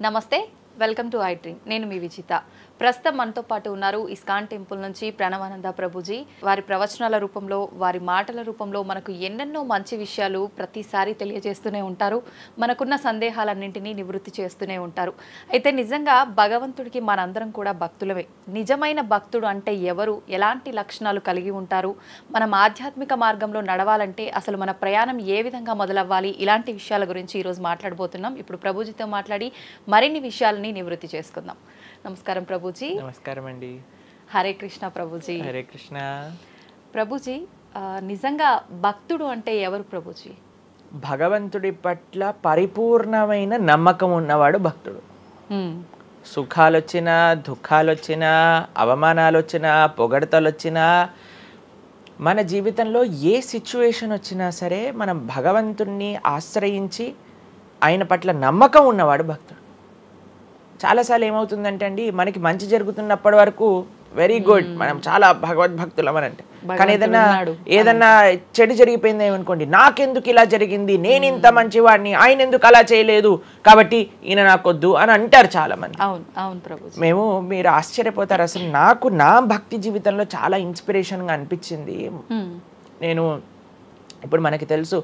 నమస్తే, welcome to I dream. నేను మీ విజిత. ప్రస్తుతం మనతో పాటు ఉన్నారు ఇస్కాన్ టెంపుల్ నుంచి ప్రణవానంద ప్రభుజీ. వారి ప్రవచనాల రూపంలో, వారి మాటల రూపంలో మనకు ఎన్నెన్నో మంచి విషయాలు ప్రతిసారి తెలియజేస్తూనే ఉంటారు. మనకున్న సందేహాలన్నింటినీ నివృత్తి చేస్తూనే ఉంటారు. అయితే నిజంగా భగవంతుడికి మనందరం కూడా భక్తులమే. నిజమైన భక్తుడు అంటే ఎవరు, ఎలాంటి లక్షణాలు కలిగి ఉంటారు, మనం ఆధ్యాత్మిక మార్గంలో నడవాలంటే అసలు మన ప్రయాణం ఏ విధంగా మొదలవ్వాలి, ఇలాంటి విషయాల గురించి ఈరోజు మాట్లాడబోతున్నాం. ఇప్పుడు ప్రభుజీతో మాట్లాడి మరిన్ని విషయాలని నివృత్తి చేసుకుందాం. నమస్కారం ప్రభుజీ. నమస్కారం అండి. హరే కృష్ణ ప్రభుజీ. హరే కృష్ణ ప్రభుజీ. నిజంగా భక్తుడు అంటే ఎవరు ప్రభుజీ? భగవంతుడి పట్ల పరిపూర్ణమైన నమ్మకం ఉన్నవాడు భక్తుడు. సుఖాలు వచ్చినా, దుఃఖాలు వచ్చినా, అవమానాలు వచ్చినా, పొగడతలు వచ్చినా, మన జీవితంలో ఏ సిచ్యువేషన్ వచ్చినా సరే మనం భగవంతుణ్ణి ఆశ్రయించి ఆయన పట్ల నమ్మకం ఉన్నవాడు భక్తుడు. చాలాసార్లు ఏమవుతుందంటే అండి, మనకి మంచి జరుగుతున్నప్పటి వరకు వెరీ గుడ్, మనం చాలా భగవద్భక్తులం అని అంటే, కానీ ఏదన్నా చెడు జరిగిపోయింది ఏమనుకోండి, నాకెందుకు ఇలా జరిగింది, నేను ఇంత మంచివాడిని, ఆయన ఎందుకు అలా చేయలేదు, కాబట్టి ఈయన నాకొద్దు అని అంటారు చాలా మంది. మీరు ఆశ్చర్యపోతారు. అసలు నాకు నా భక్తి జీవితంలో చాలా ఇన్స్పిరేషన్గా అనిపించింది. నేను ఇప్పుడు మనకి తెలుసు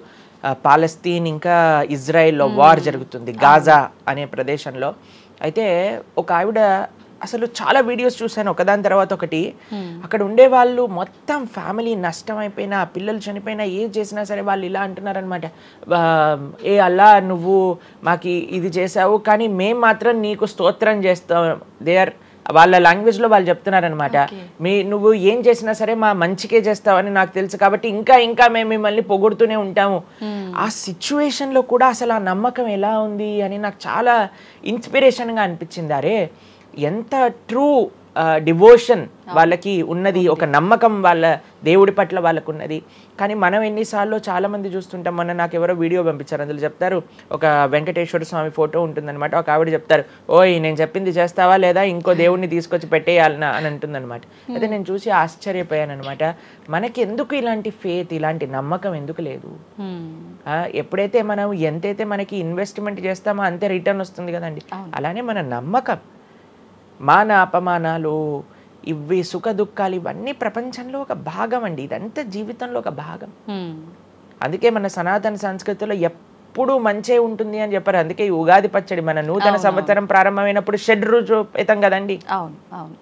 పాలస్తీన్ ఇంకా ఇజ్రాయెల్లో వార్ జరుగుతుంది, గాజా అనే ప్రదేశంలో. అయితే ఒక ఆవిడ, అసలు చాలా వీడియోస్ చూశాను ఒకదాని తర్వాత ఒకటి, అక్కడ ఉండే వాళ్ళు మొత్తం ఫ్యామిలీ నష్టం అయిపోయినా, పిల్లలు చనిపోయినా, ఏం చేసినా సరే వాళ్ళు ఇలా అంటున్నారనమాట, ఏ అల్లా నువ్వు మాకు ఇది చేసావు కానీ మేము మాత్రం నీకు స్తోత్రం చేస్తాం. వాళ్ళ లాంగ్వేజ్లో వాళ్ళు చెప్తున్నారనమాట, నువ్వు ఏం చేసినా సరే మా మంచికే చేస్తావని నాకు తెలుసు, కాబట్టి ఇంకా ఇంకా మేము మిమ్మల్ని పొగుడుతూనే ఉంటాము. ఆ సిచ్యువేషన్లో కూడా అసలు ఆ నమ్మకం ఎలా ఉంది అని నాకు చాలా ఇన్స్పిరేషన్గా అనిపించింది. అరే ఎంత ట్రూ డివోషన్ వాళ్ళకి ఉన్నది, ఒక నమ్మకం వాళ్ళ దేవుడి పట్ల వాళ్ళకు ఉన్నది. కానీ మనం ఎన్నిసార్లు చాలామంది చూస్తుంటాం. మొన్న నాకు ఎవరో వీడియో పంపించారు, అందులో చెప్తారు, ఒక వెంకటేశ్వర స్వామి ఫోటో ఉంటుందన్నమాట, ఒక ఆవిడ చెప్తారు, ఓయ్ నేను చెప్పింది చేస్తావా లేదా, ఇంకో దేవుడిని తీసుకొచ్చి పెట్టేయాలనా అని అంటుందన్నమాట. అయితే నేను చూసి ఆశ్చర్యపోయాను అనమాట. మనకి ఎందుకు ఇలాంటి ఫేత్, ఇలాంటి నమ్మకం ఎందుకు లేదు? ఎప్పుడైతే మనం ఎంతైతే మనకి ఇన్వెస్ట్మెంట్ చేస్తామో అంతే రిటర్న్ వస్తుంది కదండి. అలానే మన నమ్మకం, మాన అపమానాలు, ఇవి సుఖ దుఃఖాలు, ఇవన్నీ ప్రపంచంలో ఒక భాగం అండి. ఇదంతా జీవితంలో ఒక భాగం. అందుకే మన సనాతన సంస్కృతిలో ఎప్పుడు మంచే ఉంటుంది అని చెప్పారు. అందుకే ఈ ఉగాది పచ్చడి, మన నూతన సంవత్సరం ప్రారంభమైనప్పుడు షడ్రుజోపేతం కదండి,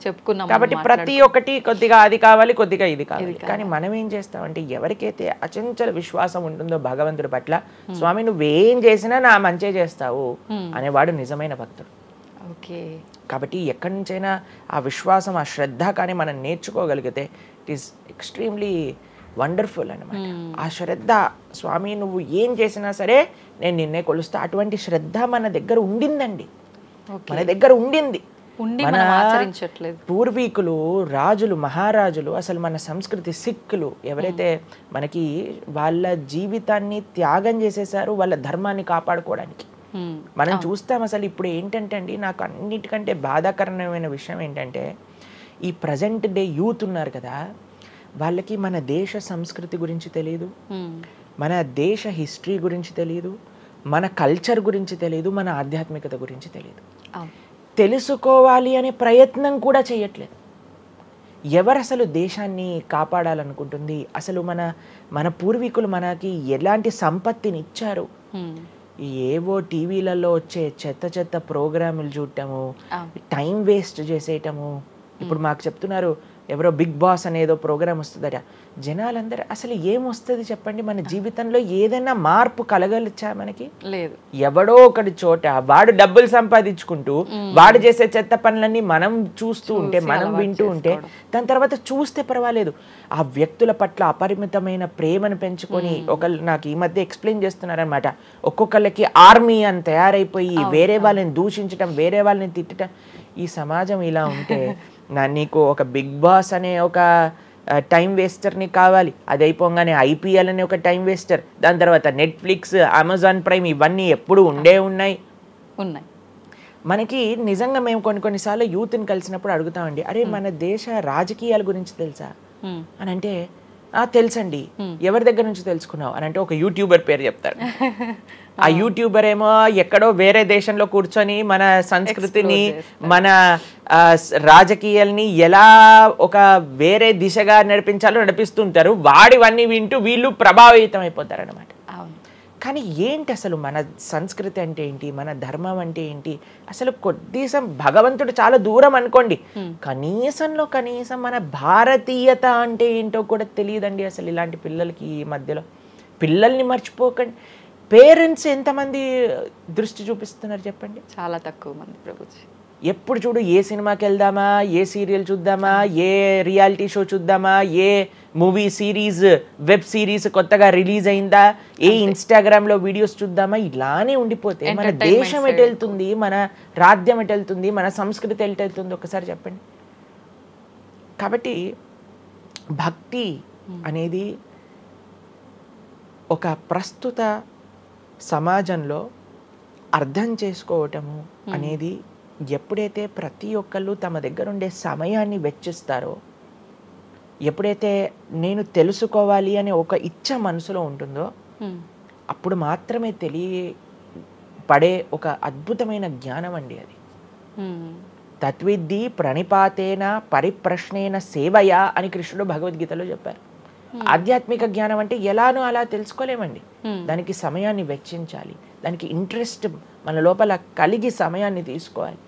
చెప్పుకున్నాం. కాబట్టి ప్రతి ఒక్కటి కొద్దిగా అది కావాలి, కొద్దిగా ఇది కావాలి. కానీ మనం ఏం చేస్తామంటే, ఎవరికైతే అచంచల విశ్వాసం ఉంటుందో భగవంతుడి పట్ల, స్వామి నువ్వేం చేసినా నా మంచే చేస్తావు అనేవాడు నిజమైన భక్తుడు. కాబట్టి ఎక్కడి నుంచైనా ఆ విశ్వాసం, ఆ శ్రద్ధ కానీ మనం నేర్చుకోగలిగితే ఇట్ ఈస్ ఎక్స్ట్రీమ్లీ వండర్ఫుల్ అనమాట. ఆ శ్రద్ధ, స్వామి నువ్వు ఏం చేసినా సరే నేను నిన్నే కొలుస్తా, అటువంటి శ్రద్ధ మన దగ్గర ఉండిందండి, మన దగ్గర ఉండింది. మన పూర్వీకులు, రాజులు, మహారాజులు, అసలు మన సంస్కృతి, సిక్కులు ఎవరైతే మనకి వాళ్ళ జీవితాన్ని త్యాగం చేసేసారు వాళ్ళ ధర్మాన్ని కాపాడుకోవడానికి. మనం చూస్తాం. అసలు ఇప్పుడు ఏంటంటే అండి, నాకు అన్నిటికంటే బాధాకరమైన విషయం ఏంటంటే, ఈ ప్రజెంట్ డే యూత్ ఉన్నారు కదా, వాళ్ళకి మన దేశ సంస్కృతి గురించి తెలియదు, మన దేశ హిస్టరీ గురించి తెలియదు, మన కల్చర్ గురించి తెలియదు, మన ఆధ్యాత్మికత గురించి తెలియదు. తెలుసుకోవాలి అనే ప్రయత్నం కూడా చేయట్లేదు. ఎవరు అసలు దేశాన్ని కాపాడాలనుకుంటుంది? అసలు మన పూర్వీకులు మనకి ఎలాంటి సంపత్తిని ఇచ్చారు? ఏవో టీవీలలో వచ్చే చెత్త ప్రోగ్రాములు చూడటము, టైం వేస్ట్ చేసేయటము. ఇప్పుడు మాకు చెప్తున్నారు, ఎవరో బిగ్ బాస్ అనేదో ప్రోగ్రామ్ వస్తుందట. జనాలందరూ అసలు ఏమొస్తుంది చెప్పండి? మన జీవితంలో ఏదైనా మార్పు కలగలిచా? మనకి లేదు. ఎవడో ఒకటి చోట వాడు డబ్బులు సంపాదించుకుంటూ వాడు చేసే చెత్త పనులన్నీ మనం చూస్తూ ఉంటే, మనం వింటూ ఉంటే, దాని తర్వాత చూస్తే పర్వాలేదు, ఆ వ్యక్తుల పట్ల అపరిమితమైన ప్రేమను పెంచుకొని, ఒకళ్ళు నాకు ఈ మధ్య ఎక్స్ప్లెయిన్ చేస్తున్నారనమాట, ఒక్కొక్కళ్ళకి ఆర్మీ అని తయారైపోయి వేరే వాళ్ళని దూషించటం, వేరే వాళ్ళని తిట్టడం. ఈ సమాజం ఇలా ఉంటే నీకు ఒక బిగ్ బాస్ అనే ఒక టైం వేస్టర్ని కావాలి, అది అయిపోగానే ఐపీఎల్ అనే ఒక టైం వేస్టర్, దాని తర్వాత నెట్ఫ్లిక్స్, అమెజాన్ ప్రైమ్, ఇవన్నీ ఎప్పుడు ఉన్నాయి. మనకి నిజంగా మేము కొన్నిసార్లు యూత్ని కలిసినప్పుడు అడుగుతామండి, అరే మన దేశ రాజకీయాల గురించి తెలుసా అని అంటే, తెలుసండి. ఎవరి దగ్గర నుంచి తెలుసుకున్నావు అని అంటే ఒక యూట్యూబర్ పేరు చెప్తాడు. ఆ యూట్యూబర్ ఏమో ఎక్కడో వేరే దేశంలో కూర్చొని మన సంస్కృతిని మన రాజకీయాల్ని ఎలా ఒక వేరే దిశగా నడిపించాలో నడిపిస్తుంటారు. వాడివన్నీ వింటూ వీళ్ళు ప్రభావితం అయిపోతారు అనమాట. కానీ ఏంటి అసలు మన సంస్కృతి అంటే ఏంటి, మన ధర్మం అంటే ఏంటి, అసలు కొద్దిసం భగవంతుడు చాలా దూరం అనుకోండి, కనీసంలో కనీసం మన భారతీయత అంటే ఏంటో కూడా తెలియదండి అసలు ఇలాంటి పిల్లలకి. ఈ మధ్యలో పిల్లల్ని మర్చిపోకండి. పేరెంట్స్ ఎంతమంది దృష్టి చూపిస్తున్నారు చెప్పండి? చాలా తక్కువ మంది ప్రభుజీ. ఎప్పుడు చూడు ఏ సినిమాకి వెళ్దామా, ఏ సీరియల్ చూద్దామా, ఏ రియాలిటీ షో చూద్దామా, ఏ మూవీ సిరీస్ వెబ్ సిరీస్ కొత్తగా రిలీజ్ అయిందా, ఏ ఇన్స్టాగ్రామ్ లో వీడియోస్ చూద్దామా, ఇలానే ఉండిపోతే మన దేశం ఎటు వెళ్తుంది, మన రాజ్యం ఎటు వెళ్తుంది, మన సంస్కృతి ఎటు వెళ్తుంది ఒకసారి చెప్పండి. కాబట్టి భక్తి అనేది ఒక ప్రస్తుత సమాజంలో అర్థం చేసుకోవటము అనేది ఎప్పుడైతే ప్రతి ఒక్కళ్ళు తమ దగ్గర ఉండే సమయాన్ని వెచ్చిస్తారో, ఎప్పుడైతే నేను తెలుసుకోవాలి అనే ఒక ఇచ్చ మనసులో ఉంటుందో అప్పుడు మాత్రమే తెలియపడే ఒక అద్భుతమైన జ్ఞానం అండి అది. తత్విద్ధి ప్రణిపాతేన పరిప్రశ్నేన సేవయా అని కృష్ణుడు భగవద్గీతలో చెప్పారు. ఆధ్యాత్మిక జ్ఞానం అంటే ఎలానో అలా తెలుసుకోలేమండి. దానికి సమయాన్ని వెచ్చించాలి, దానికి ఇంట్రెస్ట్ మన లోపల కలిగి సమయాన్ని తీసుకోవాలి.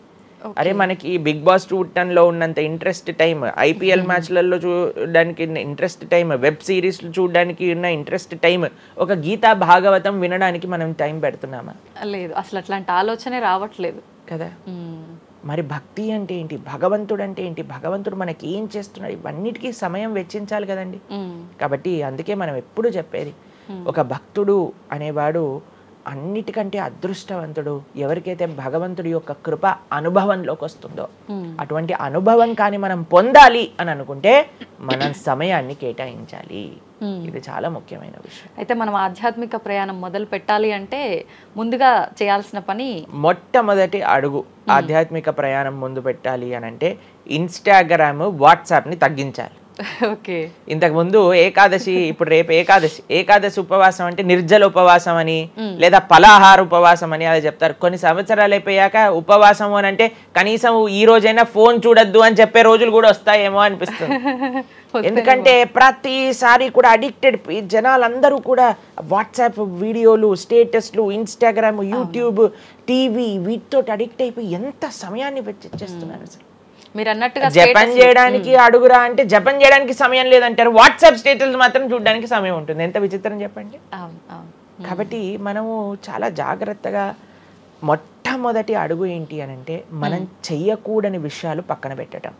అరే మనకి బిగ్ బాస్ 210లో ఉన్నంత ఇంట్రెస్ట్ టైం, ఐపీఎల్ మ్యాచ్లలో చూడడానికి ఇంట్రెస్ట్ టైం, వెబ్ సిరీస్లు చూడడానికి ఉన్న ఇంట్రెస్ట్ టైం, ఒక గీతా భాగవతం వినడానికి మనం టైం పెడుతున్నామా? లేదు, అసలు అట్లాంటి ఆలోచనే రావట్లేదు కదా. మరి భక్తి అంటే ఏంటి, భగవంతుడు అంటే ఏంటి, భగవంతుడు మనకి ఏం చేస్తున్నాడు, ఇవన్నిటికీ సమయం వెచ్చించాలి కదండి. కాబట్టి అందుకే మనం ఎప్పుడు చెప్పేది, ఒక భక్తుడు అనేవాడు అన్నిటికంటే అదృష్టవంతుడు ఎవరికైతే భగవంతుడి యొక్క కృప అనుభవంలోకి వస్తుందో. అటువంటి అనుభవం కానీ మనం పొందాలి అని అనుకుంటే మనం సమయాన్ని కేటాయించాలి. ఇది చాలా ముఖ్యమైన విషయం. అయితే మనం ఆధ్యాత్మిక ప్రయాణం మొదలు పెట్టాలి అంటే ముందుగా చేయాల్సిన పని, మొట్టమొదటి అడుగు ఆధ్యాత్మిక ప్రయాణం ముందు పెట్టాలి అని అంటే ఇన్స్టాగ్రామ్, వాట్సాప్ని తగ్గించాలి. ఓకే. ఇంతకు ముందు ఏకాదశి, ఇప్పుడు రేపు ఏకాదశి ఉపవాసం అంటే నిర్జల ఉపవాసం అని లేదా పలాహార ఉపవాసం అని అలా చెప్తారు. కొన్ని సంవత్సరాలు అయిపోయాక ఉపవాసం అని అంటే కనీసం ఈ రోజైనా ఫోన్ చూడొద్దు అని చెప్పే రోజులు కూడా వస్తాయేమో అనిపిస్తుంది. ఎందుకంటే ప్రతిసారి కూడా అడిక్టెడ్ జనాలందరూ కూడా వాట్సాప్ వీడియోలు, స్టేటస్లు, ఇన్స్టాగ్రామ్, యూట్యూబ్, టీవీ వీటితో అడిక్ట్ అయిపోయి ఎంత సమయాన్ని వెచ్చిస్తున్నారు. అసలు మీరు అన్నట్టుగా జపం చేయడానికి అడుగురా అంటే జపం చేయడానికి సమయం లేదంటారు, వాట్సాప్ స్టేటస్ మాత్రం చూడడానికి సమయం ఉంటుంది. ఎంత విచిత్రం చెప్పండి. కాబట్టి మనము చాలా జాగ్రత్తగా మొట్టమొదటి అడుగు ఏంటి అని అంటే మనం చెయ్యకూడని విషయాలు పక్కన పెట్టడం.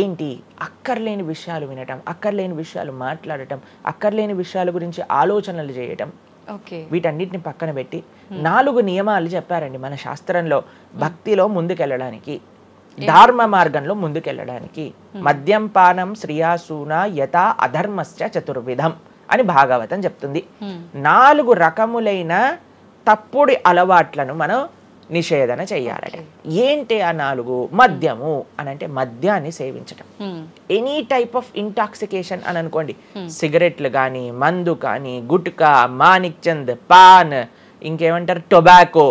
ఏంటి? అక్కర్లేని విషయాలు వినటం, అక్కర్లేని విషయాలు మాట్లాడటం, అక్కర్లేని విషయాల గురించి ఆలోచనలు చేయటం. వీటన్నిటిని పక్కన పెట్టి 4 నియమాలు చెప్పారండి మన శాస్త్రంలో భక్తిలో ముందుకెళ్ళడానికి, ధర్మ మార్గంలో ముందుకెళ్ళడానికి. మద్యం పానం శ్రియాసూన యథా అధర్మశ్చ చతుర్విధం అని భాగవతం చెప్తుంది. 4 రకములైన తప్పుడు అలవాట్లను మనం నిషేధన చెయ్యాలట. ఏంటి ఆ 4? మద్యము అని అంటే మద్యాన్ని సేవించటం, ఎనీ టైప్ ఆఫ్ ఇంటాక్సికేషన్ అని అనుకోండి, సిగరెట్లు కానీ, మందు కానీ, గుట్కా, మానిక్ చంద్, పాన్, ఇంకేమంటారు టొబాకో,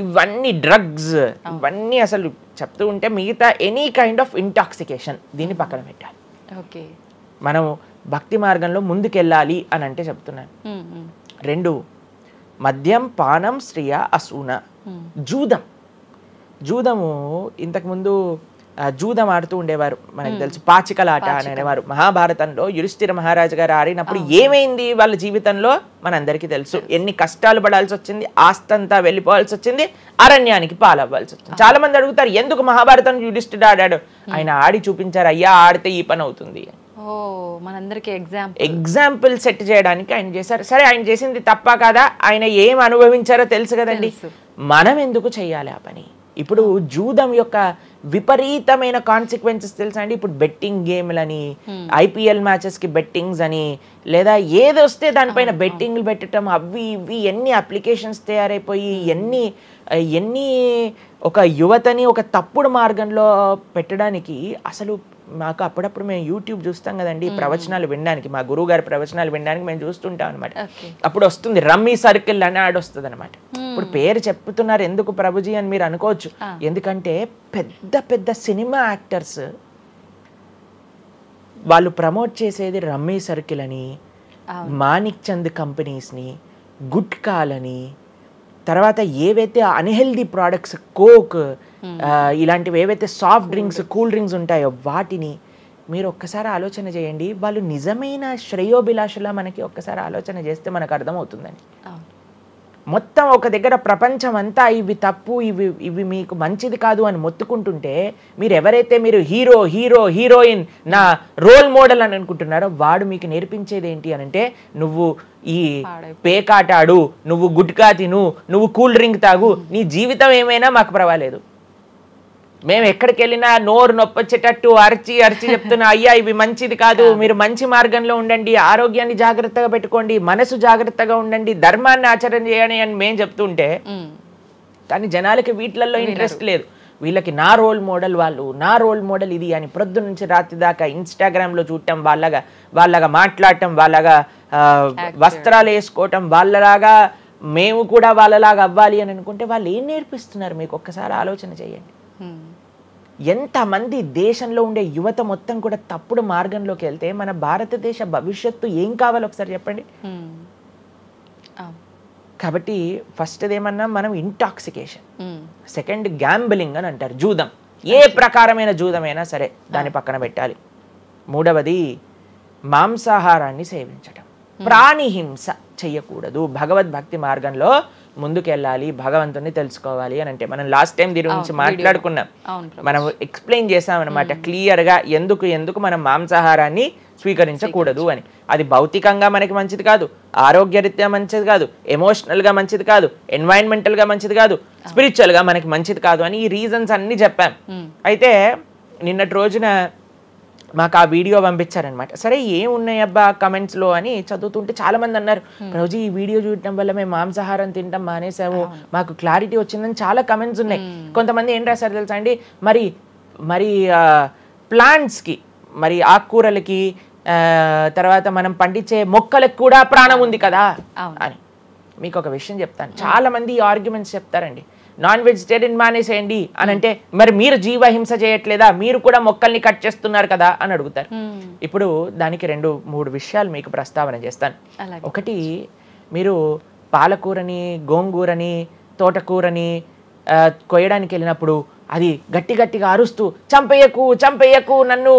ఇవన్నీ డ్రగ్స్, ఇవన్నీ అసలు చెప్తూ ఉంటే మిగతా ఎనీ కైండ్ ఆఫ్ ఇంటాక్సికేషన్ దీన్ని పక్కన పెట్టాలి. ఓకే. మనం భక్తి మార్గంలో ముందుకెళ్ళాలి అని అంటే చెప్తున్నాను. 2 మద్యం పానం శ్రియ అసూన. జూదము ఇంతకుముందు జూదం ఆడుతూ ఉండేవారు, మనకు తెలుసు పాచికలాట అని అనేవారు. మహాభారతంలో యుధిష్ఠిర మహారాజు గారు ఆడినప్పుడు ఏమైంది వాళ్ళ జీవితంలో మనందరికీ తెలుసు. ఎన్ని కష్టాలు పడాల్సి వచ్చింది, ఆస్తంతా వెళ్ళిపోవాల్సి వచ్చింది, అరణ్యానికి పాలవ్వాల్సి వచ్చింది. చాలా మంది అడుగుతారు ఎందుకు మహాభారతం యుధిష్ఠిరుడు ఆడాడు. ఆయన ఆడి చూపించారు, అయ్యా ఆడితే ఈ పని అవుతుంది. ఎగ్జాంపుల్ సెట్ చేయడానికి ఆయన చేశారు. సరే ఆయన చేసింది తప్ప కదా, ఆయన ఏం అనుభవించారో తెలుసు కదండి, మనం ఎందుకు చెయ్యాలి ఆ పని. ఇప్పుడు జూదం యొక్క విపరీతమైన కాన్సిక్వెన్సెస్ తెలుసా అండి. ఇప్పుడు బెట్టింగ్ గేమ్లని, IPL మ్యాచెస్కి బెట్టింగ్స్ అని, లేదా ఏదొస్తే దానిపైన బెట్టింగ్లు పెట్టడం, అవి ఇవి ఎన్ని అప్లికేషన్స్ తయారైపోయి ఎన్ని ఒక యువతని ఒక తప్పుడు మార్గంలో పెట్టడానికి. అసలు మాకు అప్పుడప్పుడు మేము యూట్యూబ్ చూస్తాం కదండి ప్రవచనాలు వినడానికి, మా గురువు గారి ప్రవచనాలు వినడానికి మేము చూస్తుంటాం అనమాట. అప్పుడు వస్తుంది రమ్మీ సర్కిల్ అని యాడ్ వస్తుంది అనమాట. ఇప్పుడు పేరు చెప్తున్నారు ఎందుకు ప్రభుజీ అని మీరు అనుకోవచ్చు. ఎందుకంటే పెద్ద పెద్ద సినిమా యాక్టర్స్ వాళ్ళు ప్రమోట్ చేసేది రమ్మీ సర్కిల్ అని, మాణిక్ చంద్ కంపెనీస్ని, గుట్కాలని, తర్వాత ఏవైతే అన్హెల్దీ ప్రోడక్ట్స్ కోక్ ఇలాంటివి ఏవైతే సాఫ్ట్ డ్రింక్స్ కూల్ డ్రింక్స్ ఉంటాయో వాటిని మీరు ఒక్కసారి ఆలోచన చేయండి. వాళ్ళు నిజమైన శ్రేయోభిలాషులా మనకి ఒక్కసారి ఆలోచన చేస్తే మనకు అర్థమవుతుందని. మొత్తం ఒక దగ్గర ప్రపంచం అంతా ఇవి తప్పు, ఇవి మీకు మంచిది కాదు అని మొత్తుకుంటుంటే మీరు ఎవరైతే మీరు హీరోయిన్ నా రోల్ మోడల్ అని అనుకుంటున్నారో వాడు మీకు నేర్పించేది ఏంటి అని అంటే, నువ్వు ఈ పేకాట ఆడు, నువ్వు గుట్కా తిను, నువ్వు కూల్ డ్రింక్ తాగు, నీ జీవితం ఏమైనా మాకు పర్వాలేదు. మేము ఎక్కడికి వెళ్ళినా నోరు నొప్పొచ్చేటట్టు అరిచి చెప్తున్నా, అయ్యా ఇవి మంచిది కాదు, మీరు మంచి మార్గంలో ఉండండి, ఆరోగ్యాన్ని జాగ్రత్తగా పెట్టుకోండి, మనసు జాగ్రత్తగా ఉండండి, ధర్మాన్ని ఆచరణ చేయండి అని మేము చెప్తుంటే, కానీ జనాలకి వీటిల్లో ఇంట్రెస్ట్ లేదు. వీళ్ళకి నా రోల్ మోడల్ వాళ్ళు, నా రోల్ మోడల్ ఇది అని ప్రొద్దు నుంచి రాత్రి దాకా ఇన్స్టాగ్రామ్లో చూడటం, వాళ్ళగా మాట్లాడటం, వాళ్ళగా వస్త్రాలు వేసుకోవటం, వాళ్ళలాగా మేము కూడా వాళ్ళలాగా అవ్వాలి అని అనుకుంటే వాళ్ళు ఏం నేర్పిస్తున్నారు మీకు ఒక్కసారి ఆలోచన చేయండి. ఎంతమంది దేశంలో ఉండే యువత మొత్తం కూడా తప్పుడు మార్గంలోకి వెళ్తే మన భారతదేశ భవిష్యత్తు ఏం కావాలో ఒకసారి చెప్పండి. కాబట్టి ఫస్ట్ ఏమన్నా మనం ఇంటాక్సికేషన్, సెకండ్ గ్యాంబ్లింగ్ అని అంటారు, జూదం, ఏ ప్రకారమైన జూదమైనా సరే దాన్ని పక్కన పెట్టాలి. మూడవది మాంసాహారాన్ని సేవించటం, ప్రాణిహింస చెయ్యకూడదు, భగవద్భక్తి మార్గంలో ముందుకెళ్ళాలి, భగవంతుని తెలుసుకోవాలి అని అంటే మనం లాస్ట్ టైం దీని గురించి మాట్లాడుకున్నాం, మనం ఎక్స్ప్లెయిన్ చేసామన్నమాట క్లియర్గా ఎందుకు మనం మాంసాహారాన్ని స్వీకరించకూడదు అని. అది భౌతికంగా మనకి మంచిది కాదు, ఆరోగ్యరీత్యా మంచిది కాదు, ఎమోషనల్గా మంచిది కాదు, ఎన్వైరన్మెంటల్గా మంచిది కాదు, స్పిరిచువల్గా మనకి మంచిది కాదు అని ఈ రీజన్స్ అన్ని చెప్పాం. అయితే నిన్నటి రోజున మాకు ఆ వీడియో పంపించారనమాట. సరే ఏమున్నాయి అబ్బా కమెంట్స్లో అని చదువుతుంటే చాలా మంది అన్నారు, రోజు ఈ వీడియో చూడటం వల్ల మేము మాంసాహారం తినటం మానేసాము, మాకు క్లారిటీ వచ్చిందని చాలా కమెంట్స్ ఉన్నాయి. కొంతమంది ఏం రాశారు తెలుసా అండి, మరి ప్లాంట్స్కి, మరి ఆకుకూరలకి, తర్వాత మనం పండించే మొక్కలకు కూడా ప్రాణం ఉంది కదా అని. మీకు ఒక విషయం చెప్తాను, చాలా మంది ఈ ఆర్గ్యుమెంట్స్ చెప్తారండి, నాన్ వెజిటేరియన్ మానేసేయండి అని అంటే, మరి మీరు జీవహింస చేయట్లేదా, మీరు కూడా మొక్కల్ని కట్ చేస్తున్నారు కదా అని అడుగుతారు. ఇప్పుడు దానికి 2-3 విషయాలు మీకు ప్రస్తావన చేస్తాను. ఒకటి, మీరు పాలకూరని, గోంగూరని, తోటకూరని కొయ్యడానికి వెళ్ళినప్పుడు అది గట్టిగా అరుస్తూ చంపేయకు నన్ను,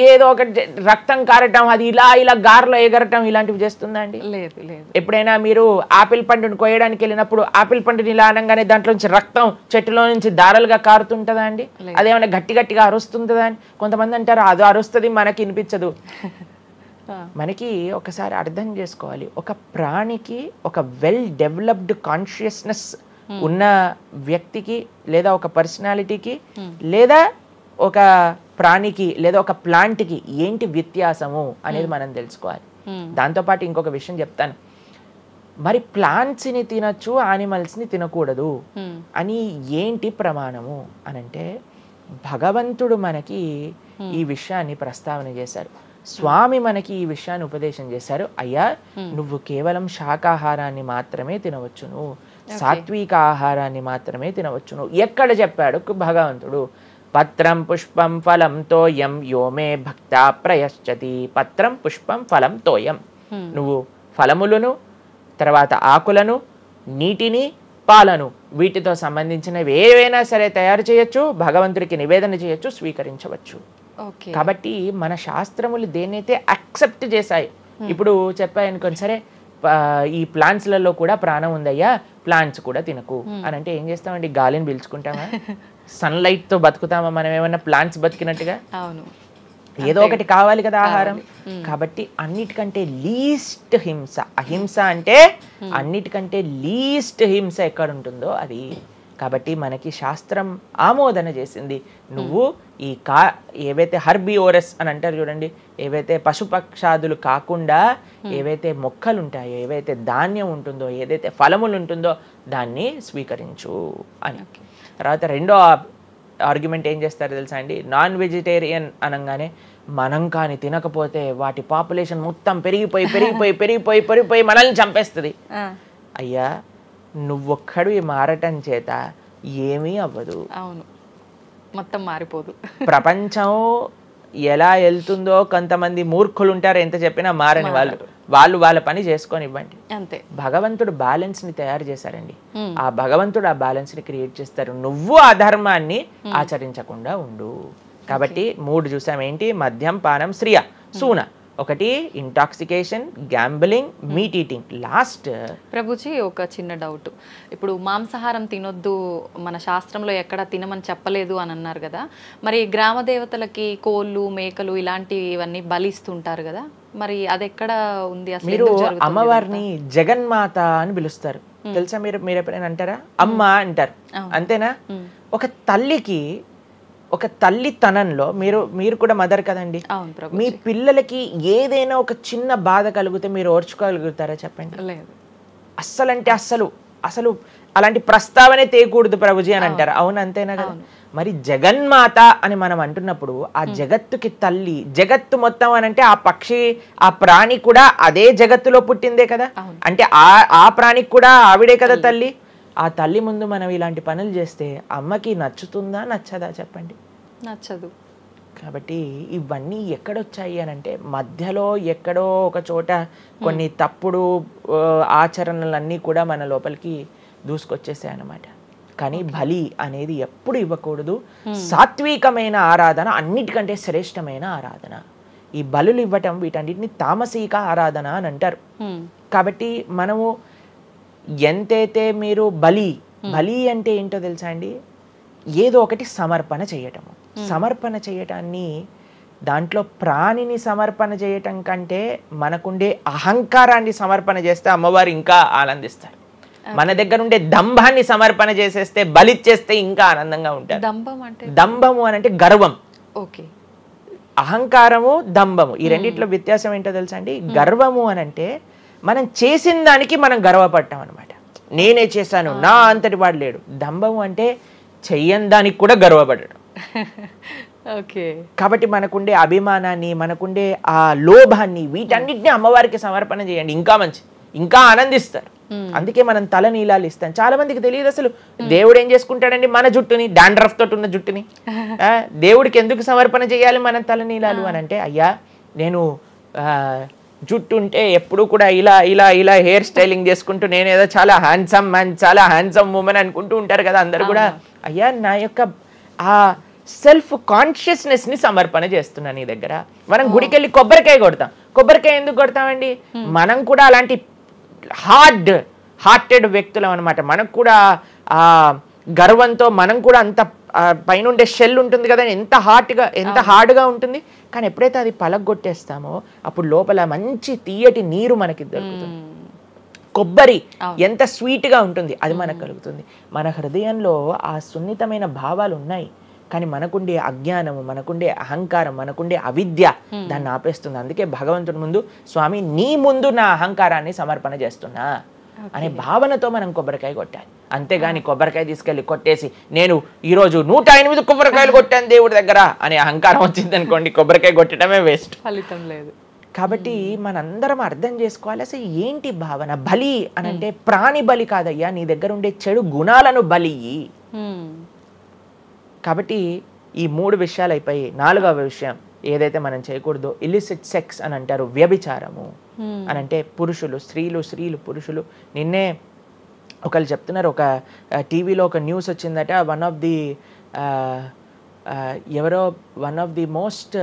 ఏదో ఒక రక్తం కారటం, అది ఇలా గార్లో ఎగరటం, ఇలాంటివి చేస్తుందా అండి? లేదు. ఎప్పుడైనా మీరు ఆపిల్ పండుని కొయ్యడానికి వెళ్ళినప్పుడు ఆపిల్ పండుని ఇలా అనగానే దాంట్లోంచి రక్తం చెట్టులో నుంచి దారాలుగా కారుతుంటుందా అండి? అదేమైనా గట్టిగా అరుస్తుందా అని కొంతమంది అంటారు, అది అరుస్తుంది మనకి వినిపించదు. మనకి ఒకసారి అర్థం చేసుకోవాలి, ఒక ప్రాణికి ఒక వెల్ డెవలప్డ్ కాన్షియస్నెస్ ఉన్న వ్యక్తికి, లేదా ఒక పర్సనాలిటీకి, లేదా ఒక ప్రాణికి, లేదా ఒక ప్లాంట్కి ఏంటి వ్యత్యాసము అనేది మనం తెలుసుకోవాలి. దాంతోపాటు ఇంకొక విషయం చెప్తాను, మరి ప్లాంట్స్ని తినచ్చు, యానిమల్స్ని తినకూడదు అని ఏంటి ప్రమాణము అనంటే, భగవంతుడు మనకి ఈ విషయాన్ని ప్రస్తావన చేశారు, స్వామి మనకి ఈ విషయాన్ని ఉపదేశం చేశారు. అయ్యా, నువ్వు కేవలం శాకాహారాన్ని మాత్రమే తినవచ్చును, సాత్విక ఆహారాన్ని మాత్రమే తినవచ్చును. ఎక్కడ చెప్పాడు భగవంతుడు? పత్రం పుష్పం ఫలం తోయం యోమే భక్త ప్రయశ్చతి. పత్రం పుష్పం ఫలం తోయం, నువ్వు ఫలములను, తర్వాత ఆకులను, నీటిని, పాలను, వీటితో సంబంధించినవి ఏవైనా సరే తయారు చేయొచ్చు, భగవంతుడికి నివేదన చేయొచ్చు, స్వీకరించవచ్చు. కాబట్టి మన శాస్త్రములు దేన్నైతే యాక్సెప్ట్ చేశాయి, ఇప్పుడు చెప్పాయనుకోండి, సరే ఈ ప్లాంట్స్లలో కూడా ప్రాణం ఉందయ్యా, ప్లాంట్స్ కూడా తినకు అని అంటే ఏం చేస్తామండి? గాలిని పీల్చుకుంటామా? సన్లైట్తో బతుకుతామా మనం ఏమన్నా ప్లాంట్స్ బతికినట్టుగా? ఏదో ఒకటి కావాలి కదా ఆహారం. కాబట్టి అన్నిటికంటే లీస్ట్ హింస, అహింస అంటే అన్నిటికంటే లీస్ట్ హింస ఎక్కడ ఉంటుందో అది కాబట్టి మనకి శాస్త్రం ఆమోదన చేసింది, నువ్వు ఈ ఏవైతే హర్బివోరస్ అని అంటారు చూడండి, ఏవైతే పశుపక్షాదులు కాకుండా ఏవైతే మొక్కలు ఉంటాయో, ఏవైతే ధాన్యం ఉంటుందో, ఏదైతే ఫలములు ఉంటుందో దాన్ని స్వీకరించు అని. తర్వాత రెండో ఆర్గ్యుమెంట్ ఏం చేస్తారో తెలుసా అండి, నాన్ వెజిటేరియన్ అనగానే మనం కానీ తినకపోతే వాటి పాపులేషన్ మొత్తం పెరిగిపోయి పెరిగిపోయి పెరిగిపోయి పెరిగిపోయి మనల్ని చంపేస్తుంది. అయ్యా, నువ్వొక్కడివి మారటం చేత ఏమీ అవ్వదు, అవును, మొత్తం మారిపోదు. ప్రపంచం ఎలా వెళ్తుందో కొంతమంది మూర్ఖులు ఉంటారు, ఎంత చెప్పినా మారని వాళ్ళు వాళ్ళ పని చేసుకొని ఇవ్వండి అంతే. భగవంతుడు బ్యాలెన్స్ ని తయారు చేశారండి, ఆ భగవంతుడు ఆ బ్యాలెన్స్ ని క్రియేట్ చేస్తారు. నువ్వు ఆ ధర్మాన్ని ఆచరించకుండా ఉండు. కాబట్టి 3 చూసాం ఏంటి, మద్యం, పానం, శ్రియ, సూన. ఒకటి intoxication, gambling, meet eating. Last Prabhuji ఒక చిన్న డౌట్, ఇప్పుడు మాంసాహారం తినొద్దు మన శాస్త్రంలో ఎక్కడ తినమని చెప్పలేదు అని అన్నారు కదా, మరి గ్రామ దేవతలకి కోళ్ళు, మేకలు ఇలాంటివన్నీ బలిస్తుంటారు కదా, మరి అది ఎక్కడ ఉంది అసలు? మీరు అమ్మవారిని జగన్మాత అని పిలుస్తారు తెలుసా? మీరు ఎప్పుడైనా అంటారా? అమ్మ అంటారు, అంతేనా? ఒక తల్లికి, ఒక తల్లితనంలో మీరు కూడా మదర్ కదండి, మీ పిల్లలకి ఏదైనా ఒక చిన్న బాధ కలిగితే మీరు ఓర్చుకోగలుగుతారా చెప్పండి? లేదు. అస్సలంటే అసలు అలాంటి ప్రస్తావనే తేయకూడదు ప్రభుజీ అని అంటారు, అవును అంతేనా కదా? మరి జగన్మాత అని మనం అంటున్నప్పుడు ఆ జగత్తుకి తల్లి, జగత్తు మొత్తం అని అంటే ఆ పక్షి, ఆ ప్రాణి కూడా అదే జగత్తులో పుట్టిందే కదా, అంటే ఆ ప్రాణికి కూడా ఆవిడే కదా తల్లి. ఆ తల్లి ముందు మనం ఇలాంటి పనులు చేస్తే అమ్మకి నచ్చుతుందా నచ్చదా చెప్పండి? నచ్చదు. కాబట్టి ఇవన్నీ ఎక్కడొచ్చాయి అని అంటే మధ్యలో ఎక్కడో ఒక చోట కొన్ని తప్పుడు ఆచరణలన్నీ కూడా మన లోపలికి దూసుకొచ్చేసాయి అన్నమాట. కానీ బలి అనేది ఎప్పుడు ఇవ్వకూడదు. సాత్వికమైన ఆరాధన అన్నిటికంటే శ్రేష్టమైన ఆరాధన. ఈ బలులు ఇవ్వటం వీటన్నిటిని తామసిక ఆరాధన అని అంటారు. కాబట్టి మనము ఎంతైతే మీరు బలి అంటే ఏంటో తెలుసా అండి, ఏదో ఒకటి సమర్పణ చేయటము. సమర్పణ చేయటాన్ని, దాంట్లో ప్రాణిని సమర్పణ చేయటం కంటే మనకుండే అహంకారాన్ని సమర్పణ చేస్తే అమ్మవారు ఇంకా ఆనందిస్తారు. మన దగ్గర ఉండే దంభాన్ని సమర్పణ చేసేస్తే, బలిచ్చేస్తే ఇంకా ఆనందంగా ఉంటారు. దంభము అని అంటే గర్వం, అహంకారము, దంభము, ఈ రెండిట్లో వ్యత్యాసం ఏంటో తెలుసా అండి? గర్వము అని అంటే మనం చేసిన దానికి మనం గర్వపడ్డాం అనమాట, నేనే చేశాను, నా అంతటి వాడు లేడు. దంభము అంటే చెయ్యని దానికి కూడా గర్వపడడం. కాబట్టి మనకుండే అభిమానాన్ని, మనకుండే ఆ లోభాన్ని, వీటన్నిటిని అమ్మవారికి సమర్పణ చేయండి, ఇంకా మంచి, ఇంకా ఆనందిస్తారు. అందుకే మనం తల నీలాలు ఇస్తాం. చాలా మందికి తెలియదు అసలు దేవుడు ఏం చేసుకుంటాడండి మన జుట్టుని, డాండ్రఫ్ తోటి ఉన్న జుట్టుని. దేవుడికి ఎందుకు సమర్పణ చేయాలి మనం తల నీలాలు అని అంటే, అయ్యా నేను జుట్టు ఉంటే ఎప్పుడు కూడా ఇలా ఇలా ఇలా హెయిర్ స్టైలింగ్ చేసుకుంటూ నేనేదో చాలా హ్యాండ్సమ్ మ్యాన్, చాలా హ్యాండ్సమ్ ఉమెన్ అనుకుంటూ ఉంటారు కదా అందరు కూడా. అయ్యా, నా యొక్క ఆ సెల్ఫ్ కాన్షియస్నెస్ ని సమర్పణ చేస్తున్నా నీ దగ్గర. మనం గుడికి వెళ్ళి కొబ్బరికాయ కొడతాం. కొబ్బరికాయ ఎందుకు కొడతామండి? మనం కూడా అలాంటి హార్టెడ్ వ్యక్తులం అనమాట. మనకు కూడా ఆ గర్వంతో మనం కూడా అంత పైన ఉండే షెల్ ఉంటుంది కదా, ఎంత హార్డ్గా ఉంటుంది. కానీ ఎప్పుడైతే అది పలగొట్టేస్తామో అప్పుడు లోపల మంచి తీయటి నీరు మనకి దొరుకుతుంది. కొబ్బరి ఎంత స్వీట్గా ఉంటుంది, అది మనకు కలుగుతుంది. మన హృదయంలో ఆ సున్నితమైన భావాలు ఉన్నాయి, కానీ మనకుండే అజ్ఞానము, మనకుండే అహంకారం, మనకుండే అవిద్య దాన్ని ఆపేస్తుంది. అందుకే భగవంతుడి ముందు, స్వామి నీ ముందు నా అహంకారాన్ని సమర్పణ చేస్తున్నా అనే భావనతో మనం కొబ్బరికాయ కొట్టాలి. అంతేగాని కొబ్బరికాయ తీసుకెళ్ళి కొట్టేసి నేను ఈరోజు 108 కొబ్బరికాయలు కొట్టాను దేవుడి దగ్గర అనే అహంకారం వచ్చింది అనుకోండి, కొబ్బరికాయ కొట్టడమే వేస్ట్, ఫలితం లేదు. కాబట్టి మనందరం అర్థం చేసుకోవాలి అసలు ఏంటి భావన. బలి అని అంటే ప్రాణి బలి కాదయ్యా, నీ దగ్గర ఉండే చెడు గుణాలను బలి. కాబట్టి ఈ 3 విషయాలు అయిపోయి 4వ విషయం ఏదైతే మనం చేయకూడదో, ఇలిసిట్ సెక్స్ అని అంటారు, వ్యభిచారము అని అంటే పురుషులు స్త్రీలు పురుషులు. నిన్నే ఒకళ్ళు చెప్తున్నారు, ఒక టీవీలో ఒక న్యూస్ వచ్చిందట, one of the most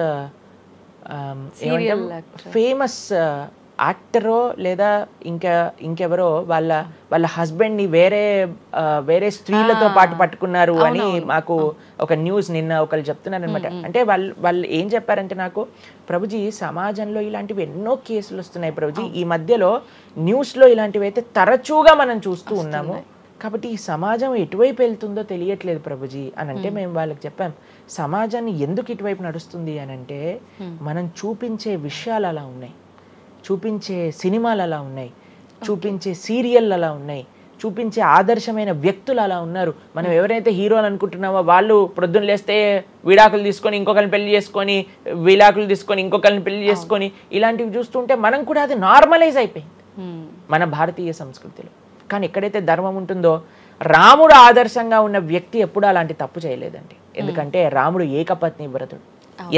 famous యాక్టరో లేదా ఇంకెవరో వాళ్ళ హస్బెండ్ని వేరే స్త్రీలతో పాటు పట్టుకున్నారు అని మాకు ఒక న్యూస్ నిన్న ఒకళ్ళు చెప్తున్నారు అనమాట. అంటే వాళ్ళు ఏం చెప్పారంటే నాకు, ప్రభుజీ సమాజంలో ఇలాంటివి ఎన్నో కేసులు వస్తున్నాయి ప్రభుజీ, ఈ మధ్యలో న్యూస్లో ఇలాంటివి అయితే తరచుగా మనం చూస్తూ ఉన్నాము, కాబట్టి ఈ సమాజం ఎటువైపు వెళ్తుందో తెలియట్లేదు ప్రభుజీ అని అంటే మేము వాళ్ళకి చెప్పాం, సమాజాన్ని ఎందుకు ఇటువైపు నడుస్తుంది అని అంటే మనం చూపించే విషయాలు అలా ఉన్నాయి, చూపించే సినిమాలు అలా ఉన్నాయి, చూపించే సీరియల్ అలా ఉన్నాయి, చూపించే ఆదర్శమైన వ్యక్తులు అలా ఉన్నారు. మనం ఎవరైతే హీరోలు అనుకుంటున్నామో వాళ్ళు ప్రొద్దున లేస్తే విడాకులు తీసుకొని ఇంకొకరిని పెళ్లి చేసుకొని, విడాకులు తీసుకొని ఇంకొకరిని పెళ్లి చేసుకొని, ఇలాంటివి చూస్తుంటే మనం కూడా అది నార్మలైజ్ అయిపోయింది మన భారతీయ సంస్కృతిలో. కానీ ఎక్కడైతే ధర్మం ఉంటుందో, రాముడు ఆదర్శంగా ఉన్న వ్యక్తి ఎప్పుడూ అలాంటి తప్పు చేయలేదండి. ఎందుకంటే రాముడు ఏకపత్ని వ్రతుడు.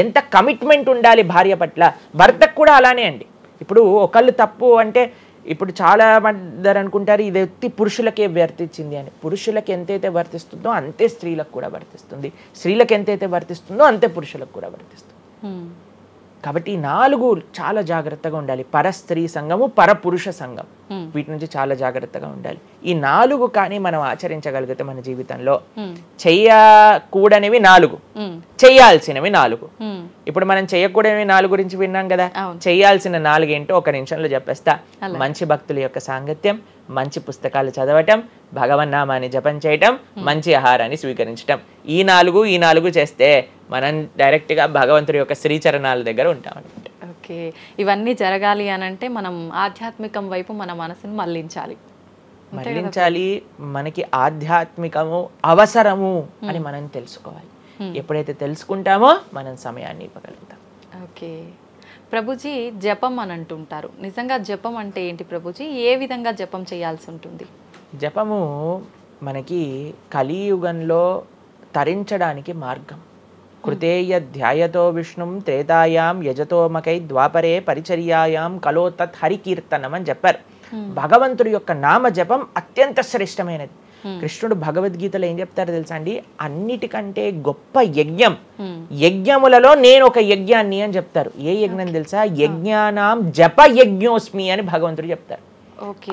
ఎంత కమిట్మెంట్ ఉండాలి భార్య పట్ల, భర్తకు కూడా అలానే అండి. ఇప్పుడు ఒకళ్ళు తప్పు అంటే, ఇప్పుడు చాలా మంది అనుకుంటారు ఇది ఎత్తి పురుషులకే వర్తించింది అని. పురుషులకు ఎంతైతే వర్తిస్తుందో అంతే స్త్రీలకు కూడా వర్తిస్తుంది, స్త్రీలకు ఎంతైతే వర్తిస్తుందో అంతే పురుషులకు కూడా వర్తిస్తుంది. కాబట్టి ఈ 4 చాలా జాగ్రత్తగా ఉండాలి. పరస్త్రీ సంఘము, పరపురుష సంఘం, వీటి నుంచి చాలా జాగ్రత్తగా ఉండాలి. ఈ 4 కానీ మనం ఆచరించగలిగితే మన జీవితంలో, చెయ్యకూడనివి 4, చెయ్యాల్సినవి 4. ఇప్పుడు మనం చెయ్యకూడనివి 4 గురించి విన్నాం కదా, చెయ్యాల్సిన 4 ఏంటో ఒక నిమిషంలో చెప్పేస్తా. మంచి భక్తుల యొక్క సాంగత్యం, మంచి పుస్తకాలు చదవటం, భగవన్నామాన్ని జపం చేయటం, మంచి ఆహారాన్ని స్వీకరించటం. ఈ 4 చేస్తే మనం డైరెక్ట్గా భగవంతుడి యొక్క శ్రీచరణాల దగ్గర ఉంటాం అనమాట. ఓకే, ఇవన్నీ జరగాలి అని అంటే మనం ఆధ్యాత్మికం వైపు మన మనసును మళ్ళించాలి. మనకి ఆధ్యాత్మికము అవసరము అని మనం తెలుసుకోవాలి. ఎప్పుడైతే తెలుసుకుంటామో మనం సమయాన్ని ఇవ్వగలుగుతాం. ఓకే ప్రభుజీ, జపం అని అంటుంటారు. నిజంగా జపం అంటే ఏంటి ప్రభుజీ? ఏ విధంగా జపం చేయాల్సి ఉంటుంది? జపము మనకి కలియుగంలో తరించడానికి మార్గం. కృతేయ ధ్యాయతో విష్ణుం త్రేతాయాం యజతోమకై ద్వాపరే పరిచర్యాయాం కలో తత్ హరికీర్తనం అని చెప్పారు. భగవంతుడి యొక్క నామ జపం అత్యంత శ్రేష్టమైనది. కృష్ణుడు భగవద్గీతలో ఏం చెప్తారో తెలుసా అండి, అన్నిటికంటే గొప్ప యజ్ఞం, యజ్ఞములలో నేను ఒక యజ్ఞాన్ని అని చెప్తారు. ఏ యజ్ఞం తెలుసా? యజ్ఞానాం జప యజ్ఞోస్మి అని భగవంతుడు చెప్తారు.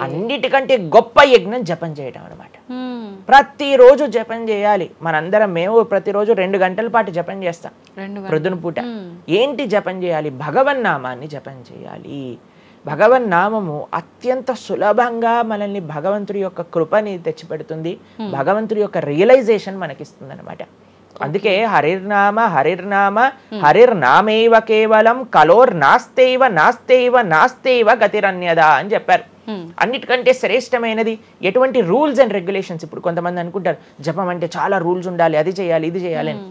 అన్నిటికంటే గొప్ప యజ్ఞం జపం చేయడం అనమాట. ప్రతిరోజు జపం చేయాలి. మేము ప్రతిరోజు 2 గంటల పాటు జపం చేస్తాం ప్రొద్దున పూట. ఏంటి జపం చేయాలి? భగవన్నామాన్ని జపం చేయాలి. భగవన్నామము అత్యంత సులభంగా మనల్ని భగవంతుడి యొక్క కృపని తెచ్చిపెడుతుంది, భగవంతుడి యొక్క రియలైజేషన్ మనకిస్తుంది అనమాట. అందుకే హరిర్నామ హరిర్నామ హరిర్నామేవ కేవలం కలోర్ నాస్తేవ నాస్తేవ నాస్తేవ గతిరన్యదా అని చెప్పారు. అన్నిటికంటే శ్రేష్టమైనది ఎటువంటి రూల్స్ అండ్ రెగ్యులేషన్స్. ఇప్పుడు కొంతమంది అనుకుంటారు జపం అంటే చాలా రూల్స్ ఉండాలి, అది చేయాలి ఇది చేయాలి అని.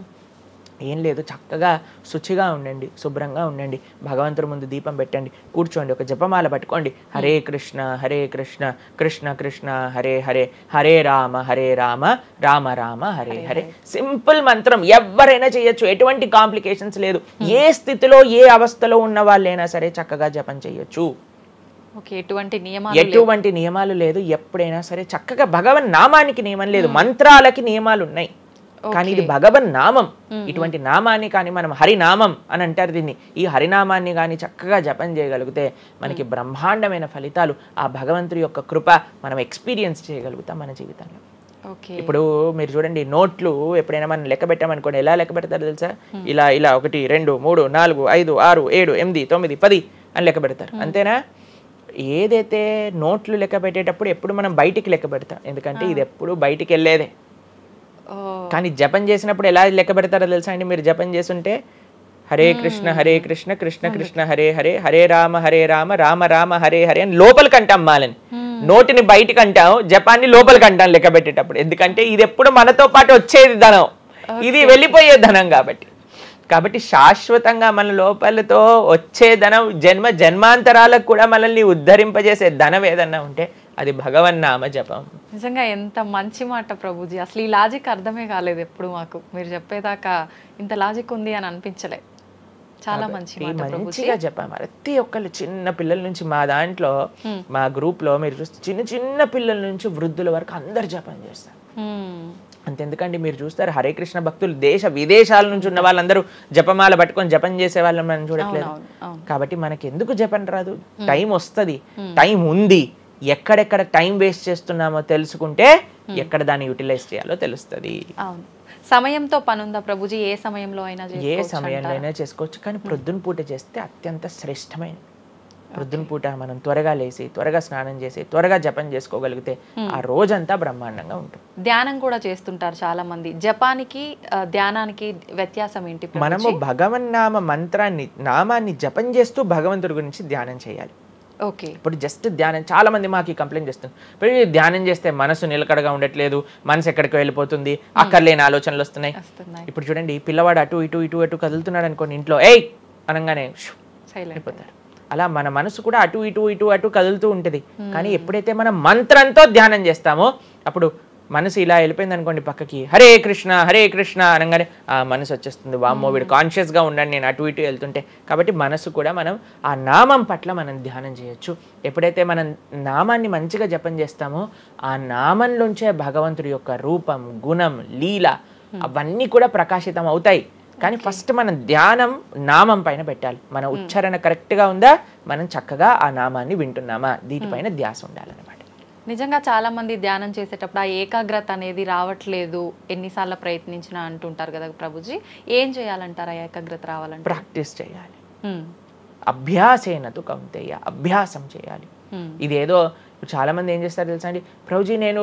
ఏం లేదు, చక్కగా శుచిగా ఉండండి, శుభ్రంగా ఉండండి, భగవంతుడి ముందు దీపం పెట్టండి, కూర్చోండి, ఒక జపమాల పట్టుకోండి. హరే కృష్ణ కృష్ణ కృష్ణ హరే హరే, హరే రామ రామ రామ హరే హరే. సింపుల్ మంత్రం, ఎవరైనా చేయొచ్చు, ఎటువంటి కాంప్లికేషన్స్ లేదు. ఏ స్థితిలో ఏ అవస్థలో ఉన్న వాళ్ళైనా సరే చక్కగా జపం చేయొచ్చు. ఎటువంటి నియమాలు లేదు. ఎప్పుడైనా సరే చక్కగా భగవన్ నామానికి నియమం లేదు, మంత్రాలకి నియమాలు ఉన్నాయి, కానీ ఇది భగవన్ నామం. ఇటువంటి నామాన్ని కానీ మనం హరినామం అని అంటారు దీన్ని. ఈ హరినామాన్ని కానీ చక్కగా జపం చేయగలిగితే మనకి బ్రహ్మాండమైన ఫలితాలు, ఆ భగవంతుడి యొక్క కృప మనం ఎక్స్పీరియన్స్ చేయగలుగుతాం మన జీవితంలో. ఇప్పుడు మీరు చూడండి, నోట్లు ఎప్పుడైనా మనం లెక్క పెట్టామనుకోండి, ఎలా లెక్క పెడతారు తెలుసా? ఇలా 1 2 3 4 5 6 7 8 9 10 అని లెక్క పెడతారు, అంతేనా? ఏదైతే నోట్లు లెక్క పెట్టేటప్పుడు ఎప్పుడు మనం బయటికి లెక్క పెడతాం, ఎందుకంటే ఇది ఎప్పుడు బయటికి వెళ్ళేదే. కానీ జపం చేసినప్పుడు ఎలా లెక్క పెడతారో తెలుసా అండి? మీరు జపం చేస్తుంటే హరే కృష్ణ కృష్ణ కృష్ణ హరే హరే, హరే రామ రామ రామ హరే హరే అని లోపలికి అంటాం మాలని. నోటిని బయటికి అంటాం, జపాన్ని లోపలికి అంటాం లెక్క పెట్టేటప్పుడు. ఎందుకంటే ఇది ఎప్పుడు మనతో పాటు వచ్చేది ధనం, ఇది వెళ్ళిపోయే ధనం. కాబట్టి శాశ్వతంగా మన లోపలతో వచ్చే ధనం, జన్మాంతరాలకు కూడా మనల్ని ఉద్ధరింపజేసే ధనం ఏదన్నా ఉంటే అది భగవన్నామ జపం. నిజంగా ఎంత మంచి మాట ప్రభుజీ. అసలు ఈ లాజిక్ అర్థమే కాలేదు ఎప్పుడు మాకు. మీరు చెప్పేదాకా ఇంత లాజిక్ ఉంది అని అనిపించలే. చాలా మంచిగా చెప్పాము. ప్రతి ఒక్కళ్ళు చిన్న పిల్లల నుంచి, మా దాంట్లో మా గ్రూప్ లో మీరు చూస్తే చిన్న పిల్లల నుంచి వృద్ధుల వరకు అందరు జపం చేస్తారు. అంతెందుకండి, మీరు చూస్తారు హరే కృష్ణ భక్తులు దేశ విదేశాల నుంచి ఉన్న వాళ్ళందరూ జపమాల పట్టుకొని జపం చేసే వాళ్ళని మనం చూడట్లేదు. కాబట్టి మనకి ఎందుకు జపం రాదు? టైం వస్తుంది, టైం ఉంది. ఎక్కడెక్కడ టైం వేస్ట్ చేస్తున్నామో తెలుసుకుంటే ఎక్కడ దాన్ని యూటిలైజ్ చేయాలో తెలుస్తుంది. సమయంతో పని ఉందా ప్రభుజీ? ఏ సమయంలో అయినా ఏ సమయంలో అయినా చేసుకోవచ్చు, కానీ ప్రొద్దున పూట చేస్తే అత్యంత శ్రేష్టమైనది. ప్రొద్దున పూట మనం త్వరగా లేసి త్వరగా స్నానం చేసి త్వరగా జపం చేసుకోగలిగితే ఆ రోజంతా బ్రహ్మాండంగా ఉంటుంది. ధ్యానం కూడా చేస్తుంటారు చాలా మంది. జపానికి ధ్యానానికి వ్యత్యాసం ఏంటి? మనము భగవన్నామ మంత్రాన్ని నామాన్ని జపం చేస్తూ భగవంతుడి గురించి ధ్యానం చేయాలి. ఓకే. ఇప్పుడు జస్ట్ ధ్యానం, చాలా మంది మాకు కంప్లైంట్ చేస్తుంది, ఇప్పుడు ధ్యానం చేస్తే మనసు నిలకడగా ఉండట్లేదు, మనసు ఎక్కడికి వెళ్ళిపోతుంది, అక్కర్లేని ఆలోచనలు వస్తున్నాయి. ఇప్పుడు చూడండి, పిల్లవాడు అటు ఇటు ఇటు అటు కదులుతున్నాడు అనుకోండి, ఇంట్లో ఏయ్ అనగానే అయిపోతారు. అలా మన మనసు కూడా అటు ఇటు ఇటు అటు కదులుతూ ఉంటుంది. కానీ ఎప్పుడైతే మనం మంత్రంతో ధ్యానం చేస్తామో అప్పుడు మనసు ఇలా వెళ్ళిపోయింది అనుకోండి పక్కకి, హరే కృష్ణ అనగానే ఆ మనసు వచ్చేస్తుంది, వామ్మో వీడు కాన్షియస్గా ఉండండి నేను అటు ఇటు వెళ్తుంటే. కాబట్టి మనసు కూడా మనం ఆ నామం పట్ల మనం ధ్యానం చేయొచ్చు. ఎప్పుడైతే మనం నామాన్ని మంచిగా జపం చేస్తామో ఆ నామంలోంచే భగవంతుడి యొక్క రూపం, గుణం, లీల అవన్నీ కూడా ప్రకాశితం అవుతాయి. కానీ ఫస్ట్ మనం ధ్యానం నామం పైన పెట్టాలి. మన ఉచ్చారణ కరెక్ట్గా ఉందా, మనం చక్కగా ఆ నామాన్ని వింటున్నామా, దీనిపైన ధ్యాస ఉండాలన్నమాట. నిజంగా చాలా మంది ధ్యానం చేసేటప్పుడు ఆ ఏకాగ్రత అనేది రావట్లేదు, ఎన్నిసార్లు ప్రయత్నించినా అంటుంటారు కదా ప్రభుజీ. ఏం చేయాలంటారు ఆ ఏకాగ్రత రావాలంటే? ప్రాక్టీస్ చేయాలి. అభ్యాసేనతు కౌంతేయ, అభ్యాసం చేయాలి. ఇదేదో చాలా మంది ఏం చేస్తారు తెలుసా అండి, ప్రభుజీ నేను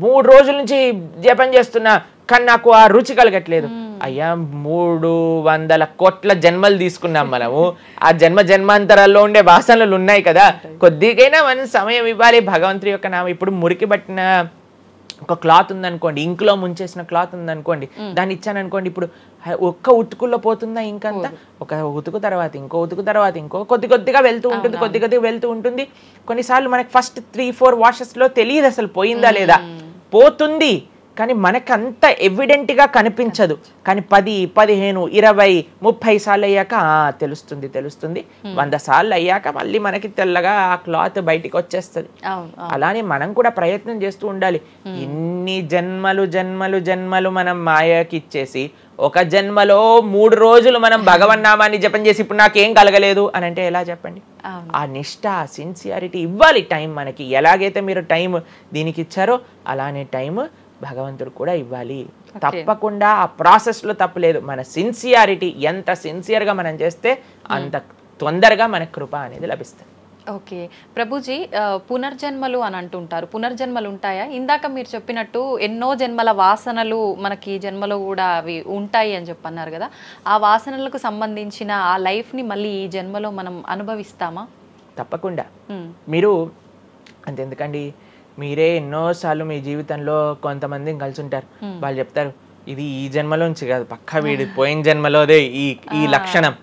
3 రోజుల నుంచి జపం చేస్తున్నా కానీ నాకు ఆ రుచి కలగట్లేదు. అయ్యా 300 కోట్ల జన్మలు తీసుకున్నాం మనము, ఆ జన్మాంతరాల్లో ఉండే వాసనలు ఉన్నాయి కదా, కొద్దిగైనా మనం సమయం ఇవ్వాలి భగవంతుడి యొక్క నామం. ఇప్పుడు మురికి పట్టిన ఒక క్లాత్ ఉందనుకోండి, ఇంకులో ముంచేసిన క్లాత్ ఉందనుకోండి, దాన్ని ఇచ్చాను అనుకోండి, ఇప్పుడు ఒక్క ఉతుకుల్లో పోతుందా ఇంకంతా? ఒక ఉతుకు తర్వాత ఇంకో ఉతుకు తర్వాత ఇంకో కొద్దిగా వెళ్తూ ఉంటుంది, కొద్దిగా వెళ్తూ ఉంటుంది. కొన్నిసార్లు మనకి ఫస్ట్ 3-4 వాషెస్లో తెలియదు అసలు పోయిందా లేదా. పోతుంది కానీ మనకంత ఎవిడెంట్గా కనిపించదు. కానీ 10, 15, 20, 30 సార్లు అయ్యాక తెలుస్తుంది. 100 సార్లు అయ్యాక మళ్ళీ మనకి తెల్లగా ఆ క్లాత్ బయటికి వచ్చేస్తుంది. అలానే మనం కూడా ప్రయత్నం చేస్తూ ఉండాలి. ఎన్ని జన్మలు మనం మాయకి ఇచ్చేసి ఒక జన్మలో 3 రోజులు మనం భగవన్నామాన్ని జపం చేసి ఇప్పుడు నాకేం కలగలేదు అని అంటే ఎలా చెప్పండి? ఆ నిష్ఠ, సిన్సియారిటీ ఇవ్వాలి టైం మనకి. ఎలాగైతే మీరు టైం దీనికి ఇచ్చారో అలానే టైం భగవంతుడు కూడా ఇవ్వాలి. తప్పకుండా ఆ ప్రాసెస్లో తప్పలేదు. మన సిన్సియారిటీ ఎంత సిన్సియర్గా మనం చేస్తే అంత తొందరగా మనకు కృప అనేది లభిస్తుంది. ఓకే ప్రభుజీ, పునర్జన్మలు అని అంటుంటారు. పునర్జన్మలు ఉంటాయా? ఇందాక మీరు చెప్పినట్టు ఎన్నో జన్మల వాసనలు మనకి జన్మలో కూడా అవి ఉంటాయి అని చెప్పన్నారు కదా, ఆ వాసనలకు సంబంధించిన ఆ లైఫ్ని మళ్ళీ ఈ జన్మలో మనం అనుభవిస్తామా? తప్పకుండా. మీరు అంతెందుకండి, మీరే ఎన్నోసార్లు మీ జీవితంలో కొంతమందిని కలిసి ఉంటారు. వాళ్ళు చెప్తారు ఇది ఈ జన్మలోంచి కాదు, పక్కా వీడి పోయిన జన్మలోదే ఈ లక్షణం.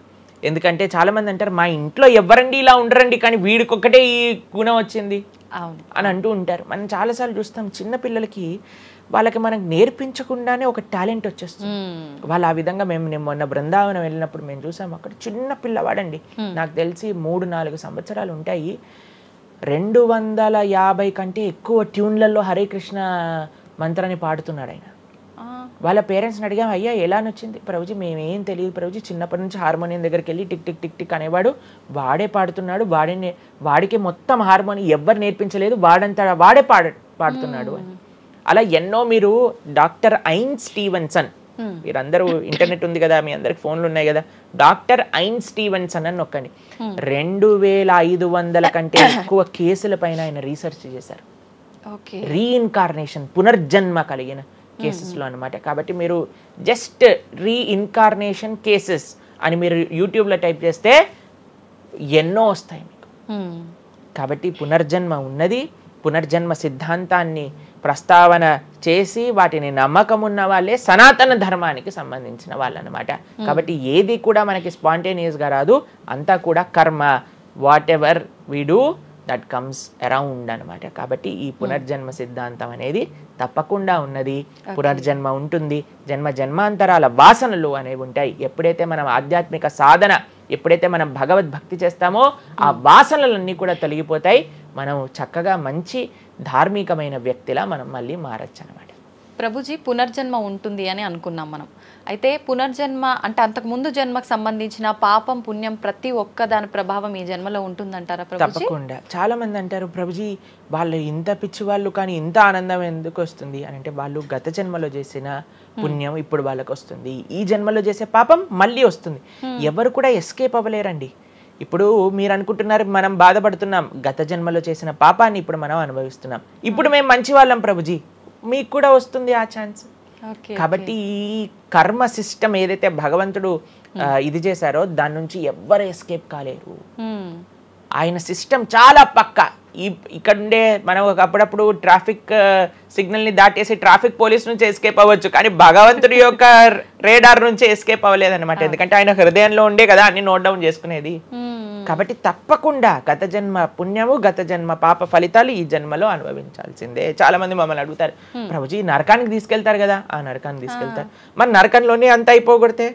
ఎందుకంటే చాలా మంది అంటారు మా ఇంట్లో ఎవరండి ఇలా ఉండరండి కానీ వీడికొక్కటే ఈ గుణం వచ్చింది అని అంటూ ఉంటారు. మనం చాలాసార్లు చూస్తాం చిన్న పిల్లలకి వాళ్ళకి మనకు నేర్పించకుండానే ఒక టాలెంట్ వచ్చేస్తుంది. వాళ్ళు ఆ విధంగా నేను మొన్న బృందావనం వెళ్ళినప్పుడు మేము చూసాము, అక్కడ చిన్న పిల్లవాడండి, నాకు తెలిసి 3-4 సంవత్సరాలు ఉంటాయి, 250 కంటే ఎక్కువ ట్యూన్లలో హరే కృష్ణ మంత్రాన్ని పాడుతున్నాడు ఆయన. వాళ్ళ పేరెంట్స్ని అడిగాం, అయ్యా ఎలా నచ్చింది? ప్రభుజీ మేమేం తెలియదు ప్రభుజీ, చిన్నప్పటి నుంచి హార్మోనియం దగ్గరికి వెళ్ళి టిక్ టిక్ టిక్ టిక్ అనేవాడు, వాడే పాడుతున్నాడు, వాడికి మొత్తం హార్మోనియం ఎవ్వరు నేర్పించలేదు, వాడే పాడుతున్నాడు అని. అలా ఎన్నో. మీరు డాక్టర్ ఐన్ స్టీవెన్సన్, మీరందరూ ఇంటర్నెట్ ఉంది కదా, మీ అందరికి ఫోన్లు ఉన్నాయి కదా, డాక్టర్ ఐన్ స్టీవెన్సన్ అని నొక్కండి. 2500 కంటే ఎక్కువ కేసుల పైన ఆయన రీసెర్చ్ చేశారు. రీఇన్కార్నేషన్, పునర్జన్మ కలిగిన కేసెస్లో అనమాట. కాబట్టి మీరు జస్ట్ రీఇన్కార్నేషన్ కేసెస్ అని మీరు యూట్యూబ్లో టైప్ చేస్తే ఎన్నో వస్తాయి మీకు. కాబట్టి పునర్జన్మ ఉన్నది. పునర్జన్మ సిద్ధాంతాన్ని ప్రస్తావన చేసి వాటిని నమ్మకం ఉన్న వాళ్ళే సనాతన ధర్మానికి సంబంధించిన వాళ్ళు అనమాట. కాబట్టి ఏది కూడా మనకి స్పాంటేనియస్గా రాదు, అంతా కూడా కర్మ, what ever we do that comes around అనమాట. కాబట్టి ఈ పునర్జన్మ సిద్ధాంతం అనేది తప్పకుండా ఉన్నది. పునర్జన్మ ఉంటుంది, జన్మాంతరాల వాసనలు అనేవి ఉంటాయి. ఎప్పుడైతే మనం ఆధ్యాత్మిక సాధన, ఎప్పుడైతే మనం భగవద్భక్తి చేస్తామో ఆ వాసనలన్నీ కూడా తొలగిపోతాయి. మనం చక్కగా మంచి ధార్మికమైన వ్యక్తిలా మనం మళ్ళీ మారచ్చు అనమాట. ప్రభుజీ, పునర్జన్మ ఉంటుంది అని అనుకున్నాం మనం. అయితే పునర్జన్మ అంటే అంతకుముందు జన్మకు సంబంధించిన పాపం పుణ్యం ప్రతి ఒక్క దాని ప్రభావం ఈ జన్మలో ఉంటుందంటారా ప్రభుజీ? తప్పకుండా. చాలా మంది అంటారు ప్రభుజీ వాళ్ళు ఇంత పిచ్చి వాళ్ళు కానీ ఇంత ఆనందం ఎందుకు వస్తుంది అని అంటే, వాళ్ళు గత జన్మలో చేసిన పుణ్యం ఇప్పుడు వాళ్ళకి వస్తుంది, ఈ జన్మలో చేసే పాపం మళ్ళీ వస్తుంది. ఎవరు కూడా ఎస్కేప్ అవ్వలేరండి. ఇప్పుడు మీరు అనుకుంటున్నారు మనం బాధపడుతున్నాం, గత జన్మలో చేసిన పాపాన్ని ఇప్పుడు మనం అనుభవిస్తున్నాం, ఇప్పుడు మేము మంచి వాళ్ళం ప్రభుజీ, మీకు కూడా వస్తుంది ఆ ఛాన్స్. కాబట్టి ఈ కర్మ సిస్టమ్ ఏదైతే భగవంతుడు ఇది చేశారో దాని నుంచి ఎవ్వరు ఎస్కేప్ కాలేరు. ఆయన సిస్టమ్ చాలా పక్కా. ఇక్కడ ఉండే మనం అప్పుడప్పుడు ట్రాఫిక్ సిగ్నల్ ని దాటేసి ట్రాఫిక్ పోలీస్ నుంచి ఎస్కేప్ అవ్వచ్చు, కానీ భగవంతుడి యొక్క రేడార్ నుంచి ఎస్కేప్ అవ్వలేదన్నమాట. ఎందుకంటే ఆయన హృదయంలో ఉండే కదా అన్ని నోట్ డౌన్ చేసుకునేది. కాబట్టి తప్పకుండా గత జన్మ పుణ్యము గత జన్మ పాప ఫలితాలు ఈ జన్మలో అనుభవించాల్సిందే. చాలా మంది మమ్మల్ని అడుగుతారు, ప్రభుజీ నరకానికి తీసుకెళ్తారు కదా. ఆ నరకానికి తీసుకెళ్తారు, మరి నరకంలోనే అంత అయిపోగొడితే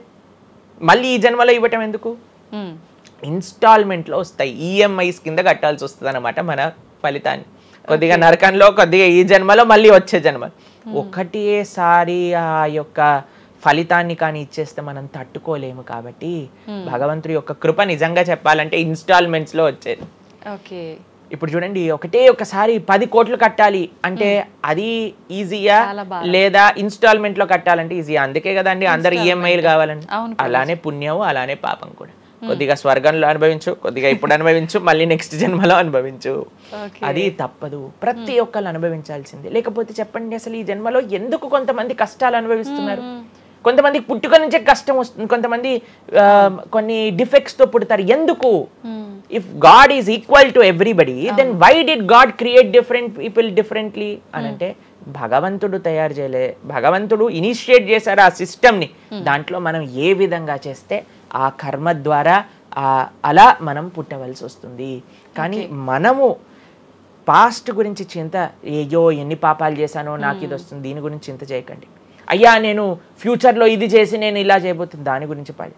మళ్ళీ ఈ జన్మలో ఇవ్వటం ఎందుకు? ఇన్స్టాల్మెంట్లో వస్తాయి, ఈఎంఐస్ కింద కట్టాల్సి వస్తుంది అనమాట మన ఫలితాన్ని. కొద్దిగా నరకంలో, కొద్దిగా ఈ జన్మలో, మళ్ళీ వచ్చే జన్మ. ఒకటేసారి ఆ యొక్క ఫలితాన్ని కానీ ఇచ్చేస్తే మనం తట్టుకోలేము. కాబట్టి భగవంతుడి యొక్క కృప నిజంగా చెప్పాలంటే ఇన్స్టాల్మెంట్స్ లో వచ్చేది. ఇప్పుడు చూడండి, ఒకసారి 10 కోట్లు కట్టాలి అంటే అది ఈజీయా, లేదా ఇన్స్టాల్మెంట్ లో కట్టాలంటే ఈజీయా? అందుకే కదండి అందరు ఈఎంఐలు కావాలండి. అలానే పుణ్యము, అలానే పాపం కూడా. కొద్దిగా స్వర్గంలో అనుభవించు, కొద్దిగా ఇప్పుడు అనుభవించు, మళ్ళీ నెక్స్ట్ జన్మలో అనుభవించు. అది తప్పదు, ప్రతి ఒక్కరు అనుభవించాల్సిందే. లేకపోతే చెప్పండి, అసలు ఈ జన్మలో ఎందుకు కొంతమంది కష్టాలు అనుభవిస్తున్నారు? కొంతమందికి పుట్టుక నుంచే కష్టం వస్తుంది, కొంతమంది కొన్ని డిఫెక్ట్స్ తో పుడతారు. ఎందుకు? If God is equal to everybody, then why did God create different people differently అని అంటే భగవంతుడు తయారు చేయలే, భగవంతుడు ఇనిషియేట్ చేశారు ఆ సిస్టమ్ని. దాంట్లో మనం ఏ విధంగా చేస్తే ఆ కర్మ ద్వారా అలా మనం పుట్టవలసి వస్తుంది. కానీ మనము పాస్ట్ గురించి చింత, అయ్యో ఎన్ని పాపాలు చేశానో నాకు ఇది వస్తుంది, దీని గురించి చింత చేయకండి. అయ్యా నేను ఫ్యూచర్లో ఇది చేసి నేను ఇలా చేయబోతుంది, దాని గురించి పాడి.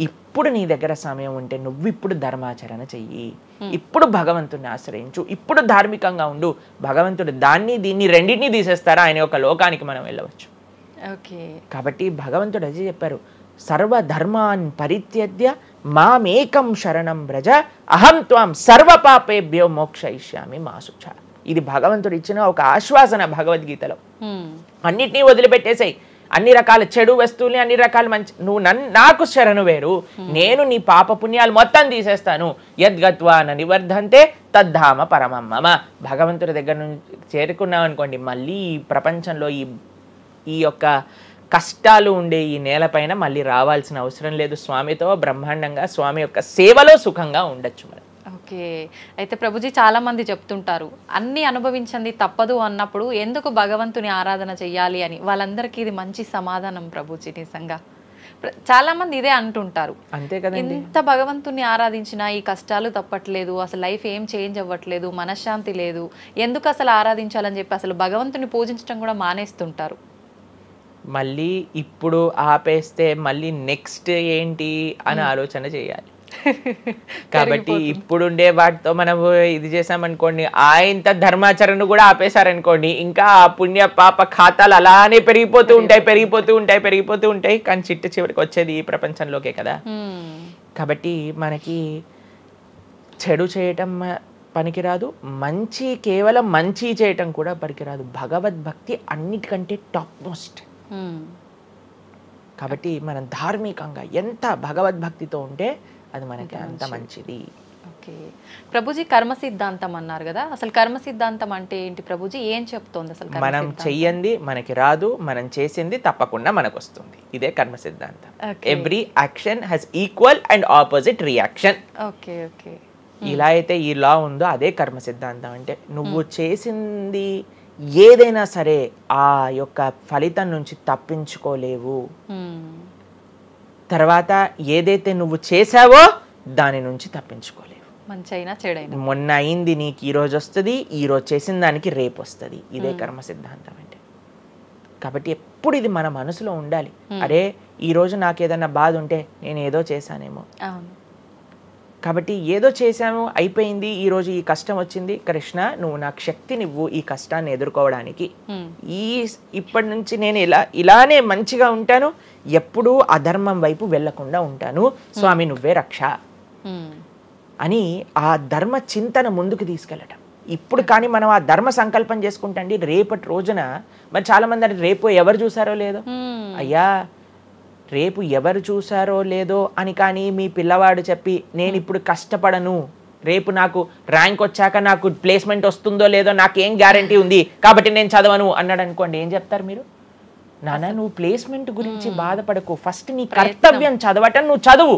ఇప్పుడు నీ దగ్గర సమయం ఉంటే నువ్వు ఇప్పుడు ధర్మాచరణ చెయ్యి, ఇప్పుడు భగవంతుడిని ఆశ్రయించు, ఇప్పుడు ధార్మికంగా ఉండు. భగవంతుడు దాన్ని దీన్ని రెండింటినీ తీసేస్తారా, ఆయన యొక్క లోకానికి మనం వెళ్ళవచ్చు. కాబట్టి భగవంతుడు అదే చెప్పారు, సర్వధర్మాన్ పరిత్యజ్య మామేకం శరణం వ్రజ అహం త్వాం సర్వ పాపేభ్యో మోక్షయిష్యామి మా శుచ. ఇది భగవంతుడు ఇచ్చిన ఒక ఆశ్వాసన భగవద్గీతలో. అన్నిటినీ వదిలిపెట్టేసాయి, అన్ని రకాల చెడు వస్తువుల్ని, అన్ని రకాల మంచి, నువ్వు నాకు శరణు వేరు, నేను నీ పాప పుణ్యాలు మొత్తం తీసేస్తాను. యద్గత్వా న నివర్ధంతే తద్ధామ పరమం మమ. భగవంతుడి దగ్గర నుంచి చేరుకున్నాం అనుకోండి, మళ్ళీ ఈ ప్రపంచంలో ఈ యొక్క కష్టాలు ఉండే ఈ నేలపైన మళ్ళీ రావాల్సిన అవసరం లేదు. స్వామితో బ్రహ్మాండంగా స్వామి యొక్క సేవలో సుఖంగా ఉండొచ్చు మనం. అయితే ప్రభుజీ చాలా మంది చెప్తుంటారు, అన్ని అనుభవించండి తప్పదు అన్నప్పుడు ఎందుకు భగవంతుని ఆరాధన చెయ్యాలి అని. వాళ్ళందరికీ ఇది మంచి సమాధానం ప్రభుజీ. నిజంగా చాలా మంది ఇదే అంటుంటారు, అంతే కదా, ఎంత భగవంతుని ఆరాధించినా ఈ కష్టాలు తప్పట్లేదు, అసలు లైఫ్ ఏం చేంజ్ అవ్వట్లేదు, మనశ్శాంతి లేదు, ఎందుకు అసలు ఆరాధించాలని చెప్పి అసలు భగవంతుని పూజించడం కూడా మానేస్తుంటారు. మళ్ళీ ఇప్పుడు ఆపేస్తే మళ్ళీ నెక్స్ట్ ఏంటి అని ఆలోచన చేయాలి. కాబట్టి ఇప్పుడుండే వాటితో మనం ఇది చేసామనుకోండి, ఇంత ధర్మాచరణ కూడా ఆపేశారనుకోండి, ఇంకా ఆ పుణ్య పాప ఖాతాలు అలానే పెరిగిపోతూ ఉంటాయి. కానీ చిట్ట చివరికి వచ్చేది ఈ ప్రపంచంలోకే కదా. కాబట్టి మనకి చెడు చేయటం పనికిరాదు, కేవలం మంచి చేయటం కూడా పనికిరాదు. భగవద్భక్తి అన్నిటికంటే టాప్ మోస్ట్. కాబట్టి మనం ధార్మికంగా ఎంత భగవద్భక్తితో ఉంటే అది మనకి అంత మంచిది. ప్రభుజీ కర్మ సిద్ధాంతం అన్నారు కదా, అసలు కర్మ సిద్ధాంతం అంటే ఏంటి ప్రభుజీ? ఏం చెప్తోంది అసలు? మనం చెయ్యంది మనకి రాదు, మనం చేసింది తప్పకుండా మనకు వస్తుంది. ఇదే కర్మ సిద్ధాంతం. Every action has equal and opposite reaction. ఇలా అయితే ఈ లా ఉందో అదే కర్మ సిద్ధాంతం. అంటే నువ్వు చేసింది ఏదైనా సరే ఆ యొక్క ఫలితం నుంచి తప్పించుకోలేవు. తర్వాత ఏదైతే నువ్వు చేసావో దాని నుంచి తప్పించుకోలేవు. మంచైనా చెడైనా, మొన్న అయింది నీకు ఈ రోజు వస్తుంది, ఈ రోజు చేసిన దానికి రేపు వస్తుంది. ఇదే కర్మ సిద్ధాంతం అంటే. కాబట్టి ఎప్పుడు ఇది మన మనసులో ఉండాలి. అరే ఈ రోజు నాకు ఏదైనా బాధ ఉంటే నేను ఏదో చేశానేమో, కాబట్టి ఏదో చేశాము అయిపోయింది, ఈ రోజు ఈ కష్టం వచ్చింది, కృష్ణ నువ్వు నాకు శక్తినివ్వు ఈ కష్టాన్ని ఎదుర్కోవడానికి. ఇప్పటి నుంచి నేను ఇలానే మంచిగా ఉంటాను, ఎప్పుడూ అధర్మం వైపు వెళ్లకుండా ఉంటాను, స్వామి నువ్వే రక్ష అని ఆ ధర్మ చింతన ముందుకు తీసుకెళ్ళటం. ఇప్పుడు కానీ మనం ఆ ధర్మ సంకల్పం చేసుకుంటండి, రేపటి రోజున మరి చాలా మంది రేపు ఎవరు చూసారో లేదో, అయ్యా రేపు ఎవరు చూసారో లేదో అని కానీ మీ పిల్లవాడు చెప్పి నేను ఇప్పుడు కష్టపడను, రేపు నాకు ర్యాంక్ వచ్చాక నాకు ప్లేస్మెంట్ వస్తుందో లేదో నాకేం గ్యారంటీ ఉంది కాబట్టి నేను చదవను అన్నాడు అనుకోండి, ఏం చెప్తారు మీరు? నాన్న నువ్వు ప్లేస్మెంట్ గురించి బాధపడకు, ఫస్ట్ నీ కర్తవ్యం చదవటం నువ్వు చదువు,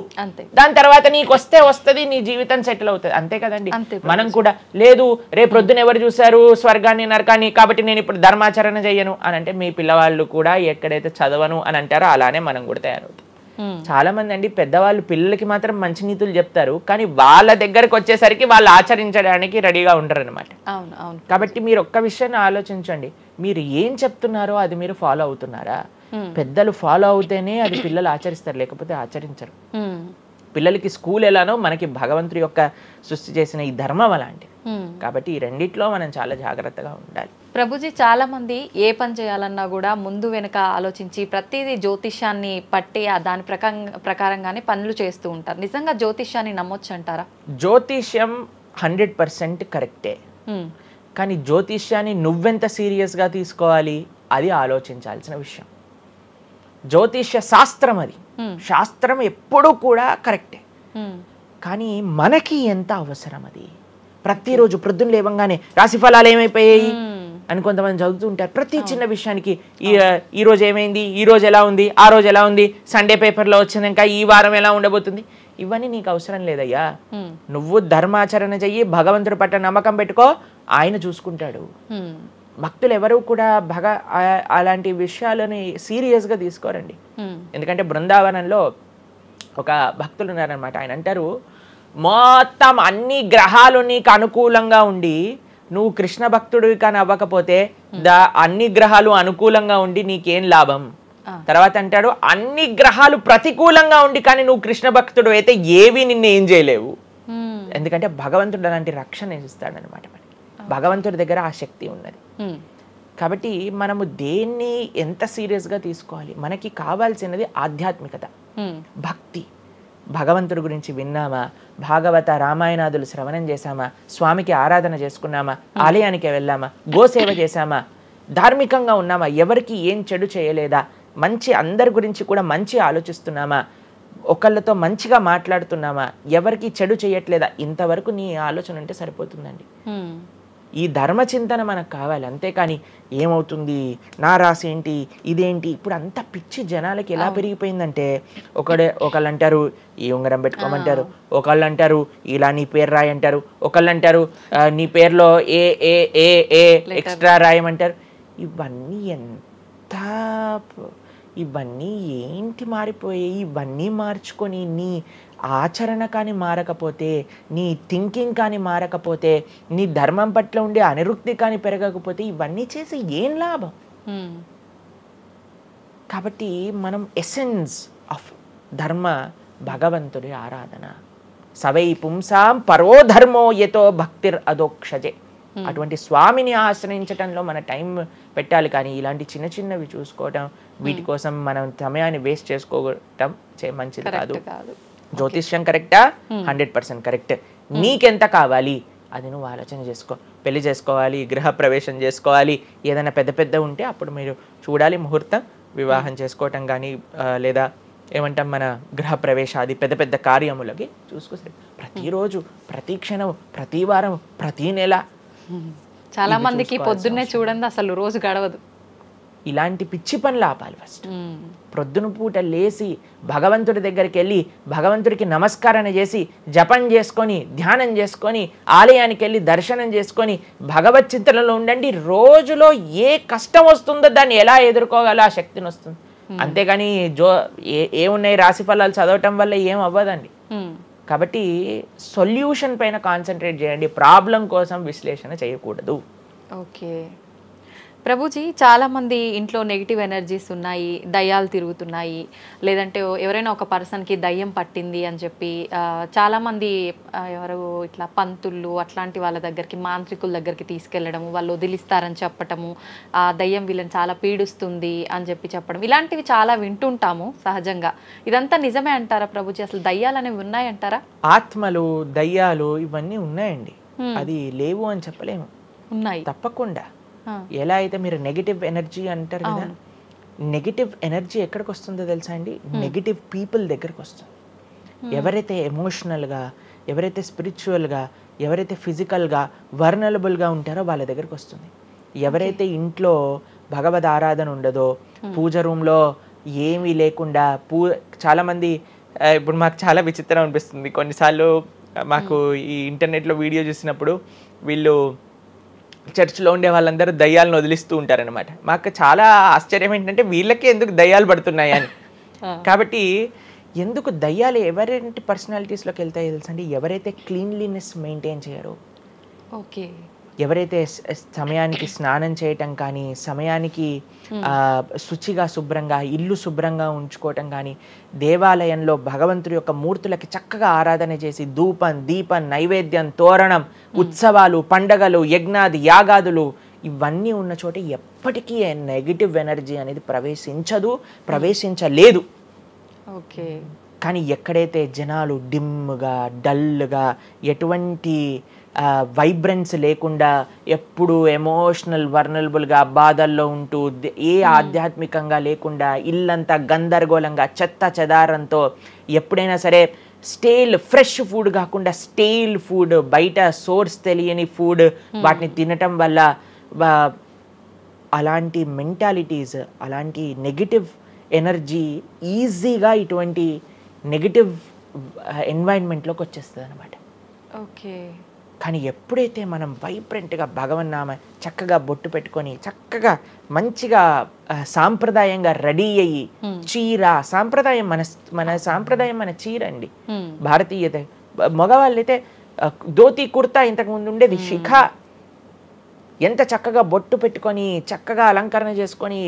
దాని తర్వాత నీకు వస్తుంది, నీ జీవితం సెటిల్ అవుతుంది, అంతే కదండి. మనం కూడా లేదు రేపు ప్రొద్దున ఎవరు చూసారు స్వర్గాన్ని నరకాన్ని కాబట్టి నేను ఇప్పుడు ధర్మాచరణ చెయ్యను అని అంటే మీ పిల్లవాళ్ళు కూడా ఎక్కడైతే చదవను అని అంటారో అలానే మనం కూడా తయారవుతాం. చాలా మంది అండి పెద్దవాళ్ళు పిల్లలకి మాత్రం మంచి నీతులు చెప్తారు, కానీ వాళ్ళ దగ్గరకు వచ్చేసరికి వాళ్ళు ఆచరించడానికి రెడీగా ఉంటారు అనమాట. కాబట్టి మీరు ఒక్క విషయాన్ని ఆలోచించండి, మీరు ఏం చెప్తున్నారో అది మీరు ఫాలో అవుతున్నారా? పెద్దలు ఫాలో అవుతేనే అది పిల్లలు ఆచరిస్తారు, లేకపోతే ఆచరించరు. పిల్లలకి స్కూల్ ఎలానో మనకి భగవంతుడి యొక్క సృష్టి చేసిన ఈ ధర్మం అలాంటి. కాబట్టి ఈ రెండిట్లో మనం చాలా జాగ్రత్తగా ఉండాలి. ప్రభుజీ, చాలా మంది ఏ పని చేయాలన్నా కూడా ముందు వెనుక ఆలోచించి ప్రతిదీ జ్యోతిష్యాన్ని పట్టి దాని ప్రకారంగానే పనులు చేస్తూ ఉంటారు. నిజంగా జ్యోతిష్యాన్ని నమ్మొచ్చు అంటారా? జ్యోతిష్యం 100% కరెక్టే, కానీ జ్యోతిష్యాన్ని నువ్వెంత సీరియస్గా తీసుకోవాలి అది ఆలోచించాల్సిన విషయం. జ్యోతిష్య శాస్త్రం అది, శాస్త్రం ఎప్పుడూ కూడా కరెక్టే, కానీ మనకి ఎంత అవసరం అది. ప్రతిరోజు ప్రొద్దున లేవంగానే రాశి ఫలాలు ఏమైపోయాయి అని కొంతమంది చదువుతూ ఉంటారు. ప్రతి చిన్న విషయానికి ఈ రోజు ఏమైంది, ఈ రోజు ఎలా ఉంది, ఆ రోజు ఎలా ఉంది, సండే పేపర్లో వచ్చింది ఇంకా ఈ వారం ఎలా ఉండబోతుంది, ఇవన్నీ నీకు అవసరం లేదయ్యా. నువ్వు ధర్మాచరణ చెయ్యి, భగవంతుడి పట్ల నమ్మకం పెట్టుకో, ఆయన చూసుకుంటాడు. భక్తులు ఎవరు కూడా అలాంటి విషయాలని సీరియస్గా తీసుకోరండి. ఎందుకంటే బృందావనంలో ఒక భక్తులు ఉన్నారనమాట, ఆయన అంటారు మొత్తం అన్ని గ్రహాలు నీకు అనుకూలంగా ఉండి నువ్వు కృష్ణ భక్తుడివి కానీ అవ్వకపోతే అన్ని గ్రహాలు అనుకూలంగా ఉండి నీకేం లాభం. తర్వాత అంటాడు అన్ని గ్రహాలు ప్రతికూలంగా ఉండి కానీ నువ్వు కృష్ణ భక్తుడు అయితే ఏవి నిన్ను ఏం చేయలేవు. ఎందుకంటే భగవంతుడు అలాంటి రక్షణ ఇస్తాడు అనమాట. భగవంతుడి దగ్గర ఆ శక్తి ఉన్నది. కాబట్టి మనము దేన్ని ఎంత సీరియస్గా తీసుకోవాలి? మనకి కావాల్సినది ఆధ్యాత్మికత, భక్తి. భగవంతుడి గురించి విన్నామా, భాగవత రామాయణాదులు శ్రవణం చేశామా, స్వామికి ఆరాధన చేసుకున్నామా, ఆలయానికి వెళ్ళామా, గోసేవ చేశామా, ధార్మికంగా ఉన్నామా, ఎవరికి ఏం చెడు చేయలేదా, మంచి అందరి గురించి కూడా మంచి ఆలోచిస్తున్నామా, ఒకళ్ళతో మంచిగా మాట్లాడుతున్నామా, ఎవరికి చెడు చేయట్లేదా, ఇంతవరకు నీ ఆలోచన ఉంటే సరిపోతుందండి. ఈ ధర్మచింతన మనకు కావాలి, అంతేకాని ఏమవుతుంది, నా రాసి ఏంటి, ఇదేంటి. ఇప్పుడు అంత పిచ్చి జనాలకి ఎలా పెరిగిపోయిందంటే ఒకళ్ళు అంటారు ఈ ఉంగరం పెట్టుకోమంటారు, ఒకళ్ళు అంటారు ఇలా నీ పేరు రాయి అంటారు, ఒకళ్ళు అంటారు నీ పేరులో ఏ ఏ ఏ ఏ ఎక్స్ట్రా రాయమంటారు. ఇవన్నీ ఏంటి మారిపోయాయి. ఇవన్నీ మార్చుకొని నీ ఆచరణ కానీ మారకపోతే, నీ థింకింగ్ కానీ మారకపోతే, నీ ధర్మం పట్ల ఉండే అనిరుక్తి కానీ పెరగకపోతే ఇవన్నీ చేసి ఏం లాభం? కాబట్టి మనం ఎసెన్స్ ఆఫ్ ధర్మ భగవంతుడి ఆరాధన. సవై పుంసాం పరో ధర్మో యతో భక్తిర్ అదోక్షజే. అటువంటి స్వామిని ఆశ్రయించటంలో మన టైం పెట్టాలి, కానీ ఇలాంటి చిన్న చిన్నవి చూసుకోవటం, వీటి కోసం మనం సమయాన్ని వేస్ట్ చేసుకోవటం మంచిది కాదు. జ్యోతిష్యం కరెక్టా? 100% కరెక్ట్. నీకెంత కావాలి అది నువ్వు ఆలోచన చేసుకో. పెళ్లి చేసుకోవాలి, గృహ ప్రవేశం చేసుకోవాలి, ఏదైనా పెద్ద పెద్ద ఉంటే అప్పుడు మీరు చూడాలి ముహూర్తం, వివాహం చేసుకోవటం కానీ లేదా ఏమంటాం మన గృహ ప్రవేశాది పెద్ద పెద్ద కార్యములకి చూసుకోవాలి. ప్రతిరోజు, ప్రతి క్షణం, ప్రతి వారం, ప్రతి నెల. చాలా మందికి పొద్దున్నే చూడండి అసలు రోజు గడవదు. ఇలాంటి పిచ్చి పనులు ఆపాలి. ఫస్ట్ ప్రొద్దున పూట లేచి భగవంతుడి దగ్గరికి వెళ్ళి భగవంతుడికి నమస్కారం చేసి జపం చేసుకొని ధ్యానం చేసుకొని ఆలయానికి వెళ్ళి దర్శనం చేసుకొని భగవత్ చింతనలో ఉండండి. రోజులో ఏ కష్టం వస్తుందో దాన్ని ఎలా ఎదుర్కోగలో ఆ శక్తిని వస్తుంది. అంతేగాని ఏమున్నాయి రాశి ఫలాలు చదవటం వల్ల ఏం అవ్వదండి. కాబట్టి సొల్యూషన్ పైన కాన్సన్ట్రేట్ చేయండి, ప్రాబ్లం కోసం విశ్లేషణ చేయకూడదు. ఓకే ప్రభుజీ, చాలామంది ఇంట్లో నెగిటివ్ ఎనర్జీస్ ఉన్నాయి, దయ్యాలు తిరుగుతున్నాయి, లేదంటే ఎవరైనా ఒక పర్సన్కి దయ్యం పట్టింది అని చెప్పి చాలామంది ఎవరు ఇట్లా పంతుళ్ళు అట్లాంటి వాళ్ళ దగ్గరికి, మాంత్రికుల దగ్గరికి తీసుకెళ్ళడము, వాళ్ళు వదిలిస్తారని చెప్పటము, ఆ దయ్యం వీళ్ళని చాలా పీడిస్తుంది అని చెప్పడం, ఇలాంటివి చాలా వింటుంటాము సహజంగా. ఇదంతా నిజమే అంటారా ప్రభుజీ? అసలు దయ్యాలు అనేవి ఉన్నాయంటారా? ఆత్మలు, దయ్యాలు ఇవన్నీ ఉన్నాయండి, అది లేవు అని చెప్పలేము, ఉన్నాయి తప్పకుండా. ఎలా అయితే మీరు నెగిటివ్ ఎనర్జీ అంటారు కదా, నెగిటివ్ ఎనర్జీ ఎక్కడికి వస్తుందో తెలుసా అండి? నెగిటివ్ పీపుల్ దగ్గరికి వస్తుంది. ఎవరైతే ఎమోషనల్గా, ఎవరైతే స్పిరిచువల్గా, ఎవరైతే ఫిజికల్గా వర్నలబుల్గా ఉంటారో వాళ్ళ దగ్గరికి వస్తుంది. ఎవరైతే ఇంట్లో భగవద్ ఆరాధన ఉండదో, పూజ రూమ్లో ఏమీ లేకుండా చాలామంది ఇప్పుడు మాకు చాలా విచిత్రం అనిపిస్తుంది కొన్నిసార్లు. మాకు ఈ ఇంటర్నెట్లో వీడియో చూసినప్పుడు వీళ్ళు చర్చ్లో ఉండే వాళ్ళందరూ దయ్యాలను వదిలిస్తూ ఉంటారనమాట. మాకు చాలా ఆశ్చర్యం ఏంటంటే వీళ్ళకే ఎందుకు దయ్యాలు పడుతున్నాయి అని. కాబట్టి ఎందుకు దయ్యాలు ఎవరింటి పర్సనాలిటీస్లోకి వెళ్తాయో తెలుసండి? ఎవరైతే క్లీన్లీనెస్ మెయింటైన్ చేయరో, ఓకే, ఎవరైతే సమయానికి స్నానం చేయటం కానీ, సమయానికి శుచిగా శుభ్రంగా ఇల్లు శుభ్రంగా ఉంచుకోవటం కానీ, దేవాలయంలో భగవంతుడి యొక్క మూర్తులకి చక్కగా ఆరాధన చేసి ధూపం, దీపం, నైవేద్యం, తోరణం, ఉత్సవాలు, పండగలు, యజ్ఞాది యాగాదులు ఇవన్నీ ఉన్న చోట ఎప్పటికీ నెగిటివ్ ఎనర్జీ అనేది ప్రవేశించలేదు. ఓకే. కానీ ఎక్కడైతే జనాలు డిమ్గా, డల్గా, ఎటువంటి వైబ్రెన్స్ లేకుండా ఎప్పుడు ఎమోషనల్ వర్నలబుల్గా బాధల్లో ఉంటూ, ఏ ఆధ్యాత్మికంగా లేకుండా, ఇల్లంతా గందరగోళంగా చెత్త చెదారంతో, ఎప్పుడైనా సరే ఫ్రెష్ ఫుడ్ కాకుండా స్టేల్ ఫుడ్, బయట సోర్స్ తెలియని ఫుడ్ వాటిని తినటం వల్ల అలాంటి మెంటాలిటీస్, అలాంటి నెగిటివ్ ఎనర్జీ ఈజీగా ఇటువంటి నెగిటివ్ ఎన్వైరన్మెంట్లోకి వచ్చేస్తుంది అనమాట. ఓకే. కానీ ఎప్పుడైతే మనం వైబ్రెంట్గా భగవన్నామ చక్కగా బొట్టు పెట్టుకొని, చక్కగా మంచిగా సాంప్రదాయంగా రెడీ అయ్యి, చీర సాంప్రదాయం, మన సాంప్రదాయం మన చీర అండి. భారతీయత మగవాళ్ళైతే ధోతి కుర్తా ఇంతకుముందు ఉండేది, శిఖ. ఎంత చక్కగా బొట్టు పెట్టుకొని చక్కగా అలంకరణ చేసుకొని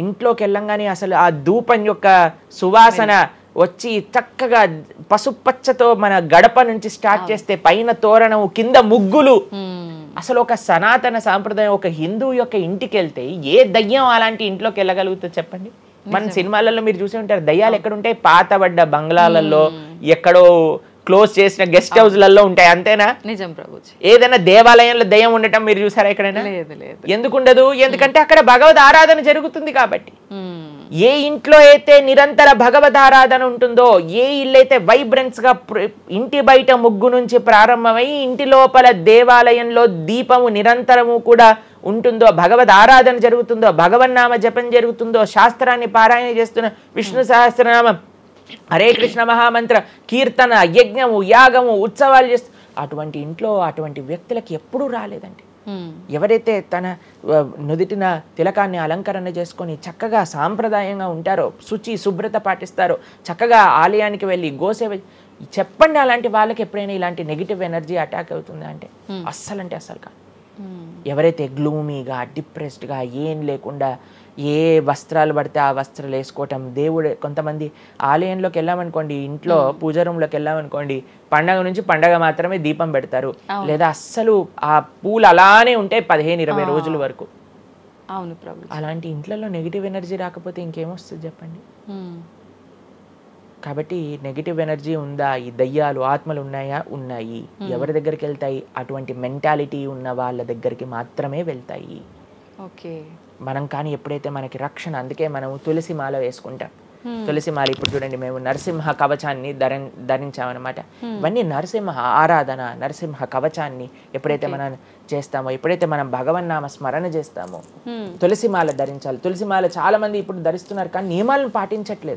ఇంట్లోకి వెళ్ళంగానే అసలు ఆ ధూపం యొక్క సువాసన వచ్చి చక్కగా పసుపచ్చతో మన గడప నుంచి స్టార్ట్ చేస్తే పైన తోరణం, కింద ముగ్గులు. అసలు ఒక సనాతన సాంప్రదాయం, ఒక హిందువు యొక్క ఇంటికి వెళ్తే ఏ దయ్యం అలాంటి ఇంట్లోకి వెళ్ళగలుగుతుంది చెప్పండి? మన సినిమాలలో మీరు చూసి ఉంటారు, దయ్యాలు ఎక్కడుంటాయి? పాతబడ్డ బంగ్లాలలో, ఎక్కడో క్లోజ్ చేసిన గెస్ట్ హౌస్లలో ఉంటాయి, అంతేనా? నిజం ప్రభుజీ. ఏదైనా దేవాలయంలో దయ్యం ఉండటం మీరు చూసారా ఎక్కడైనా? ఎందుకు ఉండదు? ఎందుకంటే అక్కడ భగవద్ ఆరాధన జరుగుతుంది కాబట్టి. ఏ ఇంట్లో అయితే నిరంతర భగవద్ ఆరాధన ఉంటుందో, ఏ ఇల్లు అయితే వైబ్రెన్స్ గా ఇంటి బయట ముగ్గు నుంచి ప్రారంభమై ఇంటి లోపల దేవాలయంలో దీపము నిరంతరము కూడా ఉంటుందో, భగవద్ ఆరాధన జరుగుతుందో, భగవన్నామ జపం జరుగుతుందో, శాస్త్రాన్ని పారాయణ చేస్తున్న విష్ణు సహస్రనామం, హరే కృష్ణ మహామంత్ర కీర్తన, యజ్ఞము, యాగము, ఉత్సవాలు చేస్తూ, అటువంటి ఇంట్లో అటువంటి వ్యక్తులకి ఎప్పుడూ రాలేదండి. ఎవరైతే తన నుదిటిన తిలకాన్ని అలంకరణ చేసుకొని చక్కగా సాంప్రదాయంగా ఉంటారో, శుచి శుభ్రత పాటిస్తారో, చక్కగా ఆలయానికి వెళ్ళి గోసేవ, చెప్పండి అలాంటి వాళ్ళకి ఎప్పుడైనా ఇలాంటి నెగిటివ్ ఎనర్జీ అటాక్ అవుతుందా అంటే అస్సలు కాదు. ఎవరైతే గ్లూమీగా, డిప్రెస్డ్గా, ఏం లేకుండా ఏ వస్త్రాలు పడితే ఆ వస్త్రాలు వేసుకోవటం, దేవుడు కొంతమంది ఆలయంలోకి వెళ్ళామనుకోండి, ఇంట్లో పూజ రూమ్లోకి వెళ్ళామనుకోండి, పండగ నుంచి పండగ మాత్రమే దీపం పెడతారు, లేదా అస్సలు ఆ పూలు అలానే ఉంటాయి 15-20 రోజుల వరకు. అవును ప్రభు. అలాంటి ఇంట్లలో నెగిటివ్ ఎనర్జీ రాకపోతే ఇంకేమొస్తుంది చెప్పండి? కాబట్టి నెగిటివ్ ఎనర్జీ ఉందా? ఈ దయ్యాలు, ఆత్మలు ఉన్నాయా? ఉన్నాయి. ఎవరి దగ్గరికి వెళ్తాయి? అటువంటి మెంటాలిటీ ఉన్న వాళ్ళ దగ్గరికి మాత్రమే వెళ్తాయి. ఓకే. మనం కానీ ఎప్పుడైతే మనకి రక్షణ, అందుకే మనం తులసి మాల వేసుకుంటాం. తులసి మాల ఇప్పుడు చూడండి, మేము నరసింహ కవచాన్ని ధరించామన్నమాట. ఇవన్నీ నరసింహ ఆరాధన, నరసింహ కవచాన్ని ఎప్పుడైతే మనం చేస్తామో, ఎప్పుడైతే మనం భగవన్నామ స్మరణ చేస్తామో, తులసి మాల ధరించాలి. తులసి మాల చాలా మంది ఇప్పుడు ధరిస్తున్నారు కానీ నియమాలను పాటించట్లేదు.